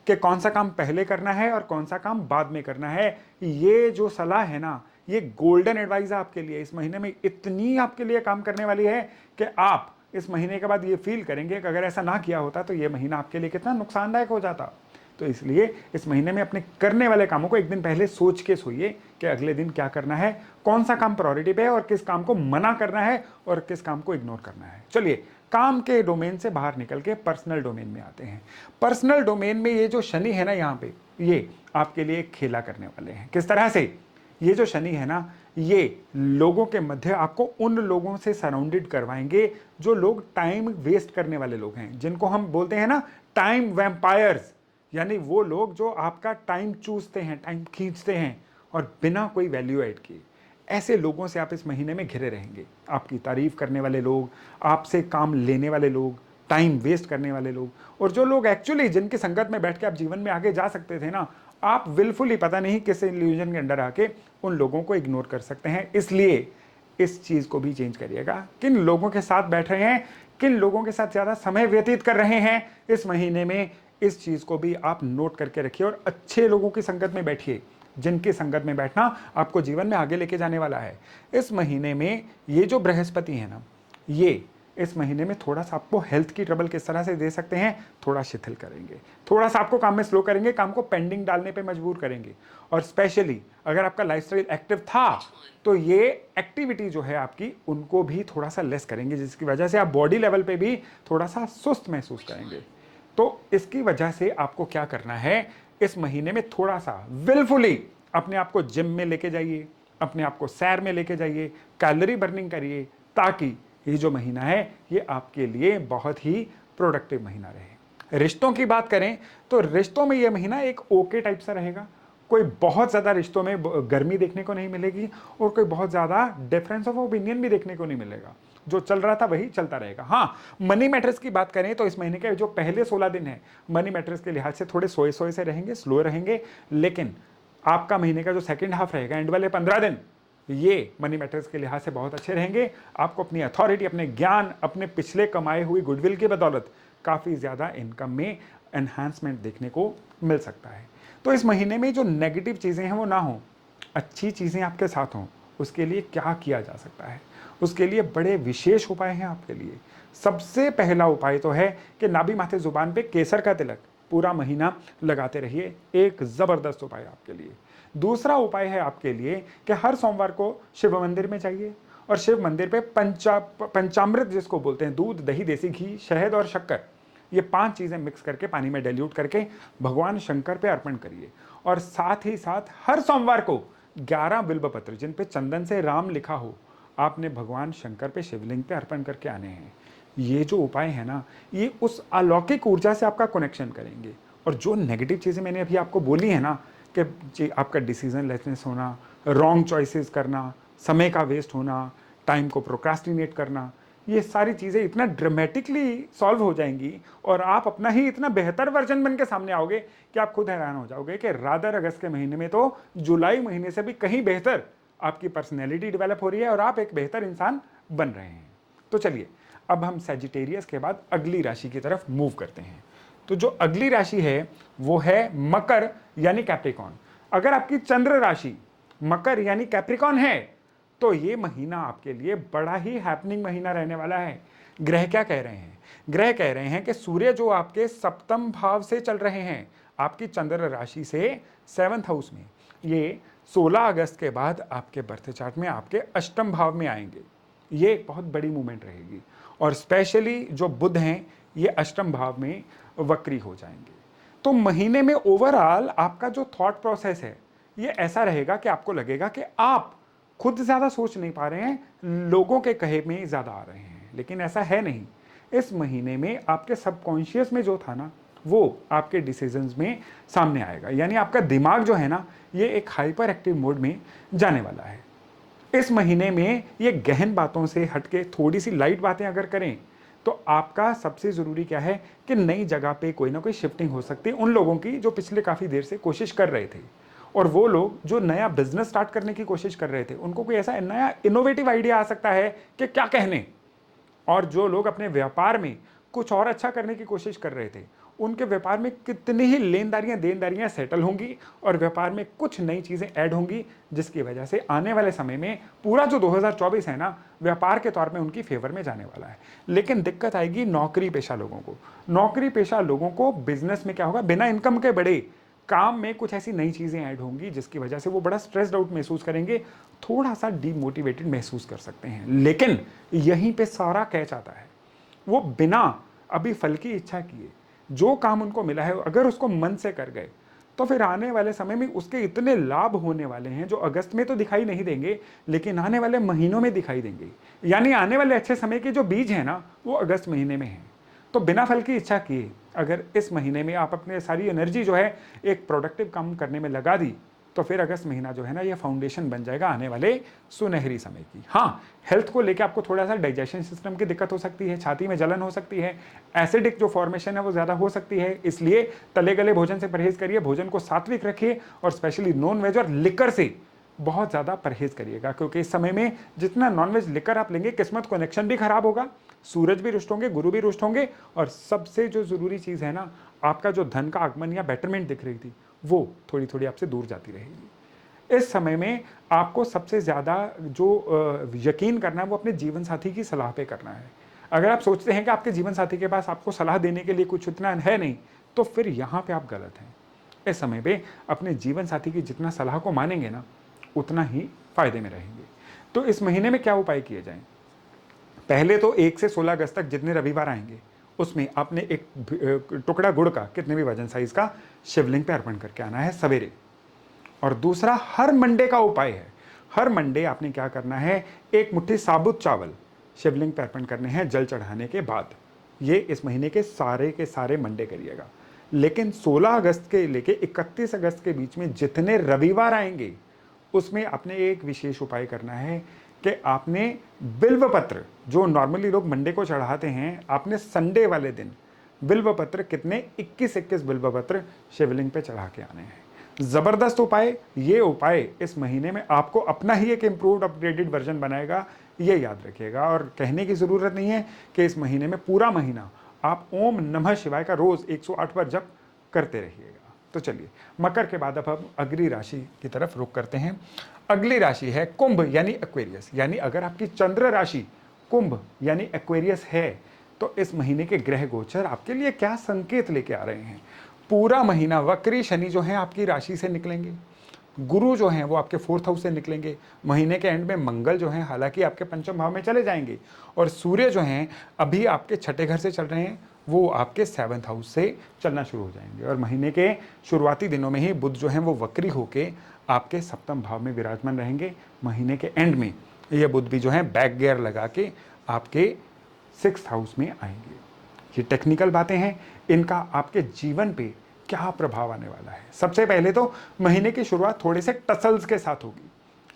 कि कौन सा काम पहले करना है और कौन सा काम बाद में करना है। ये जो सलाह है ना, ये गोल्डन एडवाइस है आपके लिए। इस महीने में इतनी आपके लिए काम करने वाली है कि आप इस महीने के बाद ये फील करेंगे कि अगर ऐसा ना किया होता तो ये महीना आपके लिए कितना नुकसानदायक हो जाता। तो इसलिए इस महीने में अपने करने वाले कामों को एक दिन पहले सोच के सोइए कि अगले दिन क्या करना है, कौन सा काम प्रायोरिटी पे है और किस काम को मना करना है और किस काम को इग्नोर करना है। चलिए, काम के डोमेन से बाहर निकल के पर्सनल डोमेन में आते हैं। पर्सनल डोमेन में ये जो शनि है ना, यहाँ पे ये आपके लिए खेला करने वाले हैं। किस तरह से? ये जो शनि है ना, ये लोगों के मध्य आपको उन लोगों से सराउंडेड करवाएंगे जो लोग टाइम वेस्ट करने वाले लोग हैं, जिनको हम बोलते हैं ना टाइम वैम्पायर्स। यानी वो लोग जो आपका टाइम चूसते हैं, टाइम खींचते हैं और बिना कोई वैल्यू ऐड किए। ऐसे लोगों से आप इस महीने में घिरे रहेंगे। आपकी तारीफ करने वाले लोग, आपसे काम लेने वाले लोग, टाइम वेस्ट करने वाले लोग, और जो लोग एक्चुअली जिनकी संगत में बैठ के आप जीवन में आगे जा सकते थे ना, आप विलफुली पता नहीं किस इल्यूजन के अंडर आके उन लोगों को इग्नोर कर सकते हैं। इसलिए इस चीज को भी चेंज करिएगा। किन लोगों के साथ बैठ रहे हैं, किन लोगों के साथ ज्यादा समय व्यतीत कर रहे हैं इस महीने में, इस चीज को भी आप नोट करके रखिए और अच्छे लोगों की संगत में बैठिए, जिनकी संगत में बैठना आपको जीवन में आगे लेके जाने वाला है। इस महीने में ये जो बृहस्पति है ना, ये इस महीने में थोड़ा सा आपको हेल्थ की ट्रबल किस तरह से दे सकते हैं, थोड़ा शिथिल करेंगे, थोड़ा सा आपको काम में स्लो करेंगे, काम को पेंडिंग डालने पे मजबूर करेंगे। और स्पेशली अगर आपका लाइफस्टाइल एक्टिव था तो ये एक्टिविटी जो है आपकी, उनको भी थोड़ा सा लेस करेंगे, जिसकी वजह से आप बॉडी लेवल पे भी थोड़ा सा सुस्त महसूस करेंगे। तो इसकी वजह से आपको क्या करना है, इस महीने में थोड़ा सा विलफुली अपने आप को जिम में लेके जाइए, अपने आप को सैर में लेके जाइए, कैलोरी बर्निंग करिए, ताकि ये जो महीना है ये आपके लिए बहुत ही प्रोडक्टिव महीना रहे। रिश्तों की बात करें तो रिश्तों में ये महीना एक ओके टाइप सा रहेगा। कोई बहुत ज़्यादा रिश्तों में गर्मी देखने को नहीं मिलेगी और कोई बहुत ज़्यादा डिफरेंस ऑफ ओपिनियन भी देखने को नहीं मिलेगा। जो चल रहा था वही चलता रहेगा। हाँ, मनी मैटर्स की बात करें तो इस महीने के जो पहले 16 दिन है, मनी मैटर्स के लिहाज से थोड़े सोए सोए से रहेंगे, स्लो रहेंगे। लेकिन आपका महीने का जो सेकेंड हाफ रहेगा, एंड वाले 15 दिन, ये मनी मैटर्स के लिहाज से बहुत अच्छे रहेंगे। आपको अपनी अथॉरिटी, अपने ज्ञान, अपने पिछले कमाए हुई गुडविल की बदौलत काफ़ी ज़्यादा इनकम में एनहांसमेंट देखने को मिल सकता है। तो इस महीने में जो नेगेटिव चीज़ें हैं वो ना हो, अच्छी चीज़ें आपके साथ हों। उसके लिए क्या किया जा सकता है? उसके लिए बड़े विशेष उपाय हैं आपके लिए। सबसे पहला उपाय तो है कि नाभि माथे जुबान पे केसर का तिलक पूरा महीना लगाते रहिए, एक ज़बरदस्त उपाय आपके लिए। दूसरा उपाय है आपके लिए कि हर सोमवार को शिव मंदिर में जाइए और शिव मंदिर पे पंचामृत जिसको बोलते हैं, दूध, दही, देसी घी, शहद और शक्कर, ये 5 चीज़ें मिक्स करके पानी में डाइल्यूट करके भगवान शंकर पे अर्पण करिए। और साथ ही साथ हर सोमवार को 11 बिल्व पत्र जिन पे चंदन से राम लिखा हो, आपने भगवान शंकर पे शिवलिंग पे अर्पण करके आने हैं। ये जो उपाय है ना, ये उस अलौकिक ऊर्जा से आपका कनेक्शन करेंगे। और जो नेगेटिव चीज़ें मैंने अभी आपको बोली है ना, कि आपका डिसीजन लेसनेस होना, रॉन्ग चॉइसेस करना, समय का वेस्ट होना, टाइम को प्रोक्रास्टिनेट करना, ये सारी चीज़ें इतना ड्रामेटिकली सॉल्व हो जाएंगी और आप अपना ही इतना बेहतर वर्जन बन के सामने आओगे कि आप खुद हैरान हो जाओगे कि रादर अगस्त के महीने में तो जुलाई महीने से भी कहीं बेहतर आपकी पर्सनैलिटी डेवलप हो रही है और आप एक बेहतर इंसान बन रहे हैं। तो चलिए, अब हम सैजिटेरियस के बाद अगली राशि की तरफ मूव करते हैं। तो जो अगली राशि है वो है मकर यानी कैप्रिकॉन। अगर आपकी चंद्र राशि मकर यानी कैप्रिकॉन है तो ये महीना आपके लिए बड़ा ही हैपनिंग महीना रहने वाला है। ग्रह क्या कह रहे हैं? ग्रह कह रहे हैं कि सूर्य जो आपके सप्तम भाव से चल रहे हैं, आपकी चंद्र राशि से 7th हाउस में। ये 16 अगस्त के बाद आपके बर्थ चार्ट में आपके अष्टम भाव में आएंगे। ये एक बहुत बड़ी मूवमेंट रहेगी और स्पेशली जो बुध हैं ये अष्टम भाव में वक्री हो जाएंगे। तो महीने में ओवरऑल आपका जो थॉट प्रोसेस है ये ऐसा रहेगा कि आपको लगेगा कि आप खुद ज्यादा सोच नहीं पा रहे हैं, लोगों के कहे में ज्यादा आ रहे हैं, लेकिन ऐसा है नहीं। इस महीने में आपके सबकॉन्शियस में जो था ना वो आपके डिसीजंस में सामने आएगा, यानी आपका दिमाग जो है ना ये एक हाइपर एक्टिव मोड में जाने वाला है। इस महीने में ये गहन बातों से हटके थोड़ी सी लाइट बातें अगर करें तो आपका सबसे जरूरी क्या है कि नई जगह पे कोई ना कोई शिफ्टिंग हो सकती है उन लोगों की जो पिछले काफी देर से कोशिश कर रहे थे, और वो लोग जो नया बिजनेस स्टार्ट करने की कोशिश कर रहे थे उनको कोई ऐसा नया इनोवेटिव आइडिया आ सकता है कि क्या कहने। और जो लोग अपने व्यापार में कुछ और अच्छा करने की कोशिश कर रहे थे उनके व्यापार में कितनी ही लेनदारियां देनदारियां सेटल होंगी और व्यापार में कुछ नई चीजें ऐड होंगी, जिसकी वजह से आने वाले समय में पूरा जो 2024 है ना व्यापार के तौर में उनकी फेवर में जाने वाला है। लेकिन दिक्कत आएगी नौकरी पेशा लोगों को। नौकरी पेशा लोगों को बिजनेस में क्या होगा, बिना इनकम के बड़े काम में कुछ ऐसी नई चीजें ऐड होंगी जिसकी वजह से वो बड़ा स्ट्रेस्ड आउट महसूस करेंगे, थोड़ा सा डीमोटिवेटेड महसूस कर सकते हैं। लेकिन यहीं पे सारा कैच आता है, वो बिना अभी फल की इच्छा किए जो काम उनको मिला है अगर उसको मन से कर गए तो फिर आने वाले समय में उसके इतने लाभ होने वाले हैं जो अगस्त में तो दिखाई नहीं देंगे लेकिन आने वाले महीनों में दिखाई देंगे। यानी आने वाले अच्छे समय के जो बीज हैं ना वो अगस्त महीने में हैं। तो बिना फल की इच्छा किए अगर इस महीने में आप अपने सारी एनर्जी जो है एक प्रोडक्टिव काम करने में लगा दी तो फिर अगस्त महीना जो है ना ये फाउंडेशन बन जाएगा आने वाले सुनहरी समय की। हाँ, हेल्थ को लेके आपको थोड़ा सा डाइजेशन सिस्टम की दिक्कत हो सकती है, छाती में जलन हो सकती है, एसिडिक जो फॉर्मेशन है वो ज़्यादा हो सकती है, इसलिए तले गले भोजन से परहेज करिए, भोजन को सात्विक रखिए और स्पेशली नॉन वेज और लिकर से बहुत ज़्यादा परहेज करिएगा, क्योंकि इस समय में जितना नॉनवेज लिकर आप लेंगे किस्मत कनेक्शन भी खराब होगा, सूरज भी रुष्ट होंगे, गुरु भी रुष्ट होंगे, और सबसे जो ज़रूरी चीज़ है ना आपका जो धन का आगमन या बेटरमेंट दिख रही थी वो थोड़ी थोड़ी आपसे दूर जाती रहेगी। इस समय में आपको सबसे ज़्यादा जो यकीन करना है वो अपने जीवन साथी की सलाह पे करना है। अगर आप सोचते हैं कि आपके जीवन साथी के पास आपको सलाह देने के लिए कुछ इतना है नहीं तो फिर यहाँ पे आप गलत हैं। इस समय पे अपने जीवन साथी की जितना सलाह को मानेंगे ना उतना ही फायदे में रहेंगे। तो इस महीने में क्या उपाय किए जाएं? पहले तो 1 से 16 अगस्त तक जितने रविवार आएंगे उसमें आपने एक टुकड़ा गुड़ का कितने भी वजन साइज का शिवलिंग पे अर्पण करके आना है सवेरे। और दूसरा, हर मंडे का उपाय है, हर मंडे आपने क्या करना है, एक मुट्ठी साबुत चावल शिवलिंग पे अर्पण करने हैं जल चढ़ाने के बाद। ये इस महीने के सारे मंडे करिएगा। लेकिन 16 अगस्त के लेके 31 अगस्त के बीच में जितने रविवार आएंगे उसमें आपने एक विशेष उपाय करना है कि आपने बिल्व पत्र जो नॉर्मली लोग मंडे को चढ़ाते हैं, आपने संडे वाले दिन बिल्व पत्र कितने 21 बिल्व पत्र शिवलिंग पे चढ़ा के आने हैं। जबरदस्त उपाय। ये उपाय इस महीने में आपको अपना ही एक इम्प्रूव्ड अपग्रेडेड वर्जन बनाएगा, ये याद रखिएगा। और कहने की जरूरत नहीं है कि इस महीने में पूरा महीना आप ओम नमः शिवाय का रोज 108 बार जप करते रहिएगा। तो चलिए, मकर के बाद अब हम अगली राशि की तरफ रुख करते हैं। अगली राशि है कुंभ यानी एक्वेरियस। यानी अगर आपकी चंद्र राशि कुंभ यानी एक्वेरियस है तो इस महीने के ग्रह गोचर आपके लिए क्या संकेत लेके आ रहे हैं। पूरा महीना वक्री शनि जो है आपकी राशि से निकलेंगे, गुरु जो हैं वो आपके 4th हाउस से निकलेंगे, महीने के एंड में मंगल जो हैं हालांकि आपके पंचम भाव में चले जाएंगे, और सूर्य जो हैं अभी आपके छठे घर से चल रहे हैं वो आपके 7th हाउस से चलना शुरू हो जाएंगे। और महीने के शुरुआती दिनों में ही बुध जो हैं वो वक्री होके आपके सप्तम भाव में विराजमान रहेंगे। महीने के एंड में ये बुध भी जो है बैक गियर लगा के आपके 6th हाउस में आएंगे। ये टेक्निकल बातें हैं, इनका आपके जीवन पे क्या प्रभाव आने वाला है। सबसे पहले तो महीने की शुरुआत थोड़े से टसल्स के साथ होगी।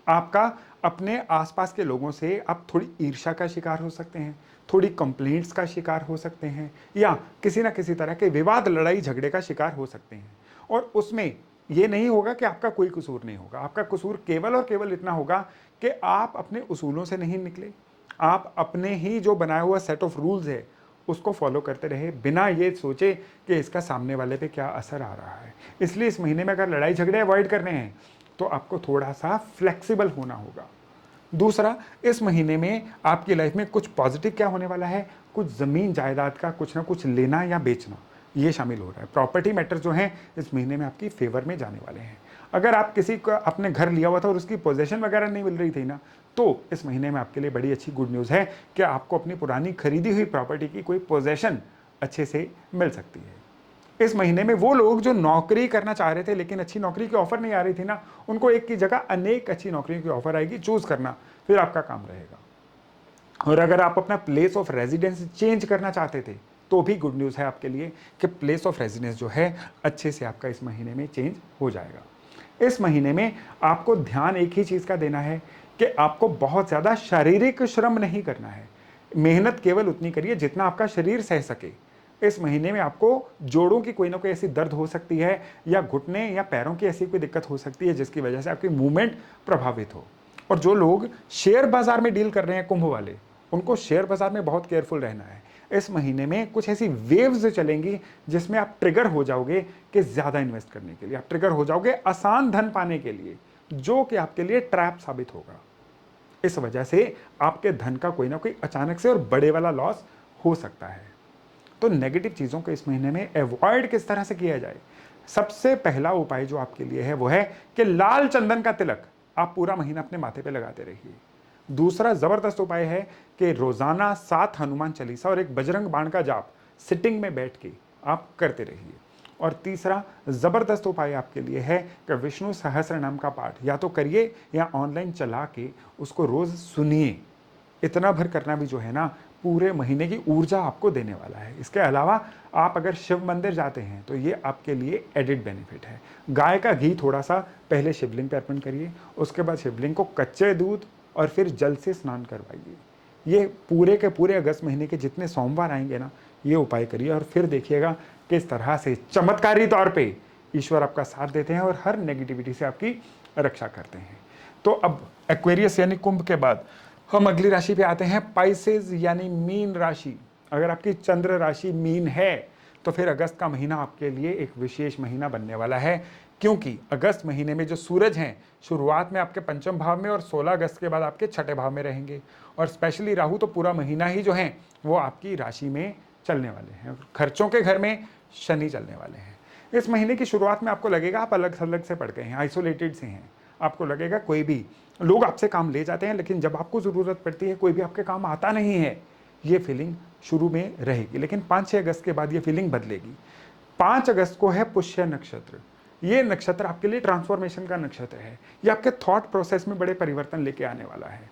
आपका अपने आसपास के लोगों से आप थोड़ी ईर्ष्या का शिकार हो सकते हैं, थोड़ी कंप्लेंट्स का शिकार हो सकते हैं, या किसी ना किसी तरह के विवाद लड़ाई झगड़े का शिकार हो सकते हैं। और उसमें ये नहीं होगा कि आपका कोई कसूर नहीं होगा, आपका कसूर केवल और केवल इतना होगा कि आप अपने उसूलों से नहीं निकले, आप अपने ही जो बनाया हुआ सेट ऑफ रूल्स है उसको फॉलो करते रहे बिना ये सोचे कि इसका सामने वाले पे क्या असर आ रहा है। इसलिए इस महीने में अगर लड़ाई झगड़े अवॉइड करने हैं तो आपको थोड़ा सा फ्लेक्सिबल होना होगा। दूसरा, इस महीने में आपकी लाइफ में कुछ पॉजिटिव क्या होने वाला है, कुछ ज़मीन जायदाद का कुछ ना कुछ लेना या बेचना, ये शामिल हो रहा है। प्रॉपर्टी मैटर जो हैं इस महीने में आपकी फेवर में जाने वाले हैं। अगर आप किसी का अपने घर लिया हुआ था और उसकी पोजेशन वगैरह नहीं मिल रही थी ना, तो इस महीने में आपके लिए बड़ी अच्छी गुड न्यूज़ है कि आपको अपनी पुरानी खरीदी हुई प्रॉपर्टी की कोई पोजेशन अच्छे से मिल सकती है। इस महीने में वो लोग जो नौकरी करना चाह रहे थे लेकिन अच्छी नौकरी की ऑफर नहीं आ रही थी ना, उनको एक की जगह अनेक अच्छी नौकरियों की ऑफर आएगी। चूज करना फिर आपका काम रहेगा। और अगर आप अपना प्लेस ऑफ रेजिडेंस चेंज करना चाहते थे तो भी गुड न्यूज़ है आपके लिए कि प्लेस ऑफ रेजिडेंस जो है अच्छे से आपका इस महीने में चेंज हो जाएगा। इस महीने में आपको ध्यान एक ही चीज़ का देना है कि आपको बहुत ज़्यादा शारीरिक श्रम नहीं करना है। मेहनत केवल उतनी करिए जितना आपका शरीर सह सके। इस महीने में आपको जोड़ों की कोई ना कोई ऐसी दर्द हो सकती है या घुटने या पैरों की ऐसी कोई दिक्कत हो सकती है जिसकी वजह से आपकी मूवमेंट प्रभावित हो। और जो लोग शेयर बाजार में डील कर रहे हैं कुंभ वाले, उनको शेयर बाजार में बहुत केयरफुल रहना है। इस महीने में कुछ ऐसी वेव्स चलेंगी जिसमें आप ट्रिगर हो जाओगे कि ज़्यादा इन्वेस्ट करने के लिए, आप ट्रिगर हो जाओगे आसान धन पाने के लिए, जो कि आपके लिए ट्रैप साबित होगा। इस वजह से आपके धन का कोई ना कोई अचानक से और बड़े वाला लॉस हो सकता है। तो नेगेटिव चीज़ों को इस महीने में अवॉइड किस तरह से किया जाए? सबसे पहला उपाय जो आपके लिए है वो है कि लाल चंदन का तिलक आप पूरा महीना अपने माथे पे लगाते रहिए। दूसरा ज़बरदस्त उपाय है कि रोज़ाना 7 हनुमान चालीसा और एक बजरंग बाण का जाप सिटिंग में बैठ के आप करते रहिए। और तीसरा ज़बरदस्त उपाय आपके लिए है कि विष्णु सहस्त्र नाम का पाठ या तो करिए या ऑनलाइन चला के उसको रोज़ सुनिए। इतना भर करना भी जो है ना पूरे महीने की ऊर्जा आपको देने वाला है। इसके अलावा आप अगर शिव मंदिर जाते हैं तो ये आपके लिए एडिड बेनिफिट है। गाय का घी थोड़ा सा पहले शिवलिंग पे अर्पण करिए, उसके बाद शिवलिंग को कच्चे दूध और फिर जल से स्नान करवाइए। ये पूरे के पूरे अगस्त महीने के जितने सोमवार आएंगे ना, ये उपाय करिए और फिर देखिएगा किस तरह से चमत्कारी तौर पे ईश्वर आपका साथ देते हैं और हर नेगेटिविटी से आपकी रक्षा करते हैं। तो अब एक्वेरियस यानी कुंभ के बाद हम अगली राशि पे आते हैं, पाइसेस यानी मीन राशि। अगर आपकी चंद्र राशि मीन है तो फिर अगस्त का महीना आपके लिए एक विशेष महीना बनने वाला है, क्योंकि अगस्त महीने में जो सूरज हैं शुरुआत में आपके पंचम भाव में और 16 अगस्त के बाद आपके छठे भाव में रहेंगे। और स्पेशली राहु तो पूरा महीना ही जो है वो आपकी राशि में चलने वाले हैं। खर्चों के घर में शनि चलने वाले हैं। इस महीने की शुरुआत में आपको लगेगा आप अलग थलग से पड़ गए हैं, आइसोलेटेड से हैं। आपको लगेगा कोई भी लोग आपसे काम ले जाते हैं, लेकिन जब आपको ज़रूरत पड़ती है कोई भी आपके काम आता नहीं है। ये फीलिंग शुरू में रहेगी, लेकिन 5-6 अगस्त के बाद ये फीलिंग बदलेगी। 5 अगस्त को है पुष्य नक्षत्र। ये नक्षत्र आपके लिए ट्रांसफॉर्मेशन का नक्षत्र है। ये आपके थॉट प्रोसेस में बड़े परिवर्तन लेके आने वाला है।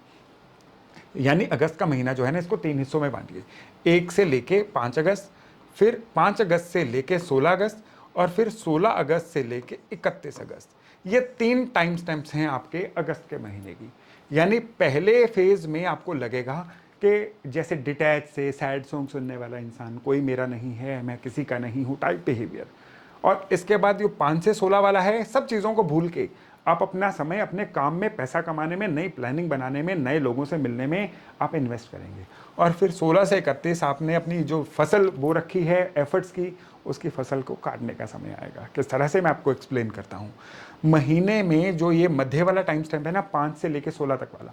यानी अगस्त का महीना जो है ना, इसको 3 हिस्सों में बांटिए। 1 से लेके 5 अगस्त, फिर 5 अगस्त से लेके 16 अगस्त और फिर 16 अगस्त से लेके 31 अगस्त। ये 3 टाइम स्टैम्प्स हैं आपके अगस्त के महीने की। यानी पहले फेज में आपको लगेगा कि जैसे डिटैच से सैड सॉन्ग सुनने वाला इंसान, कोई मेरा नहीं है, मैं किसी का नहीं हूँ टाइप बिहेवियर। और इसके बाद जो 5 से 16 वाला है, सब चीज़ों को भूल के आप अपना समय अपने काम में, पैसा कमाने में, नई प्लानिंग बनाने में, नए लोगों से मिलने में आप इन्वेस्ट करेंगे। और फिर 16 से 31 आपने अपनी जो फसल बो रखी है एफर्ट्स की, उसकी फसल को काटने का समय आएगा। किस तरह से मैं आपको एक्सप्लेन करता हूँ। महीने में जो ये मध्य वाला टाइम स्टैम्प है ना, 5 से लेके 16 तक वाला,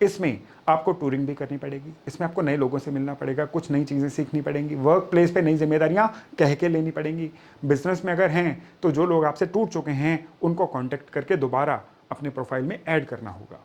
इसमें आपको टूरिंग भी करनी पड़ेगी, इसमें आपको नए लोगों से मिलना पड़ेगा, कुछ नई चीज़ें सीखनी पड़ेंगी, वर्क प्लेस पे नई जिम्मेदारियां कह के लेनी पड़ेंगी। बिजनेस में अगर हैं तो जो लोग आपसे टूट चुके हैं उनको कांटेक्ट करके दोबारा अपने प्रोफाइल में ऐड करना होगा।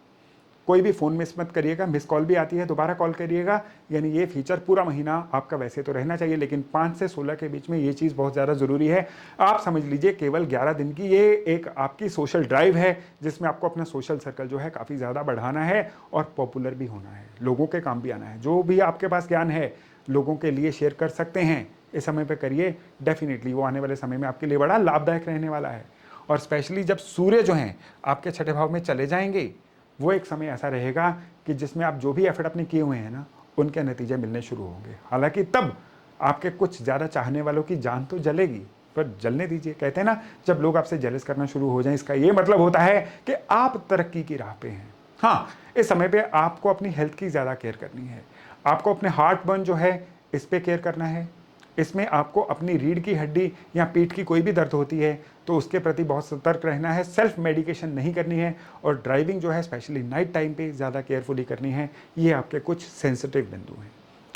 कोई भी फ़ोन मिस मत करिएगा, मिस कॉल भी आती है दोबारा कॉल करिएगा। यानी ये फीचर पूरा महीना आपका वैसे तो रहना चाहिए, लेकिन 5 से 16 के बीच में ये चीज़ बहुत ज़्यादा ज़रूरी है। आप समझ लीजिए केवल 11 दिन की ये एक आपकी सोशल ड्राइव है, जिसमें आपको अपना सोशल सर्कल जो है काफ़ी ज़्यादा बढ़ाना है और पॉपुलर भी होना है, लोगों के काम भी आना है। जो भी आपके पास ज्ञान है लोगों के लिए शेयर कर सकते हैं, इस समय पर करिए। डेफिनेटली वो आने वाले समय में आपके लिए बड़ा लाभदायक रहने वाला है। और स्पेशली जब सूर्य जो हैं आपके छठे भाव में चले जाएंगे, वो एक समय ऐसा रहेगा कि जिसमें आप जो भी एफर्ट अपने किए हुए हैं ना, उनके नतीजे मिलने शुरू होंगे। हालांकि तब आपके कुछ ज़्यादा चाहने वालों की जान तो जलेगी, पर जलने दीजिए। कहते हैं ना, जब लोग आपसे जेलस करना शुरू हो जाएं, इसका ये मतलब होता है कि आप तरक्की की राह पे हैं। हाँ, इस समय पे आपको अपनी हेल्थ की ज़्यादा केयर करनी है। आपको अपने हार्ट बर्न जो है इस पर केयर करना है। इसमें आपको अपनी रीढ़ की हड्डी या पीठ की कोई भी दर्द होती है तो उसके प्रति बहुत सतर्क रहना है। सेल्फ मेडिकेशन नहीं करनी है और ड्राइविंग जो है स्पेशली नाइट टाइम पे ज़्यादा केयरफुली करनी है। ये आपके कुछ सेंसिटिव बिंदु हैं।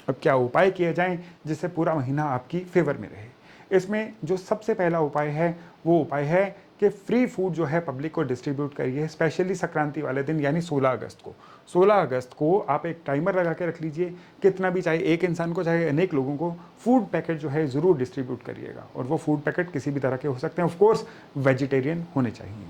अब क्या उपाय किए जाएं जिससे पूरा महीना आपकी फेवर में रहे? इसमें जो सबसे पहला उपाय है वो उपाय है कि फ्री फूड जो है पब्लिक को डिस्ट्रीब्यूट करिए, स्पेशली संक्रांति वाले दिन यानी 16 अगस्त को। 16 अगस्त को आप एक टाइमर लगा के रख लीजिए, कितना भी, चाहे एक इंसान को चाहे अनेक लोगों को फूड पैकेट जो है ज़रूर डिस्ट्रीब्यूट करिएगा। और वो फूड पैकेट किसी भी तरह के हो सकते हैं, ऑफ कोर्स वेजिटेरियन होने चाहिए।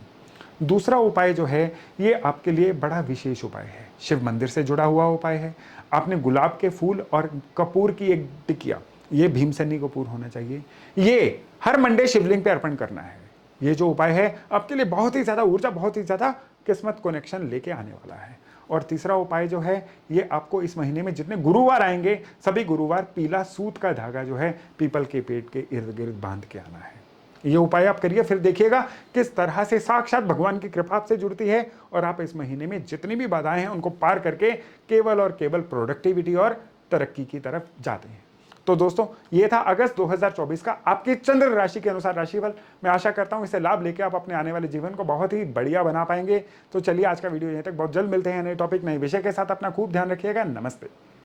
दूसरा उपाय जो है ये आपके लिए बड़ा विशेष उपाय है, शिव मंदिर से जुड़ा हुआ उपाय है। आपने गुलाब के फूल और कपूर की एक टिकिया, ये भीमसेनी कपूर होना चाहिए, ये हर मंडे शिवलिंग पे अर्पण करना है। ये जो उपाय है आपके लिए बहुत ही ज़्यादा ऊर्जा, बहुत ही ज़्यादा किस्मत कनेक्शन लेके आने वाला है। और तीसरा उपाय जो है ये आपको इस महीने में जितने गुरुवार आएंगे सभी गुरुवार पीला सूत का धागा जो है पीपल के पेड़ के इर्द गिर्द बांध के आना है। ये उपाय आप करिए, फिर देखिएगा किस तरह से साक्षात भगवान की कृपा आपसे जुड़ती है और आप इस महीने में जितनी भी बाधाएं हैं उनको पार करके केवल और केवल प्रोडक्टिविटी और तरक्की की तरफ जाते हैं। तो दोस्तों ये था अगस्त 2024 का आपकी चंद्र राशि के अनुसार राशिफल। मैं आशा करता हूं इसे लाभ लेके आप अपने आने वाले जीवन को बहुत ही बढ़िया बना पाएंगे। तो चलिए आज का वीडियो यहीं तक, बहुत जल्द मिलते हैं नए टॉपिक नए विषय के साथ। अपना खूब ध्यान रखिएगा। नमस्ते।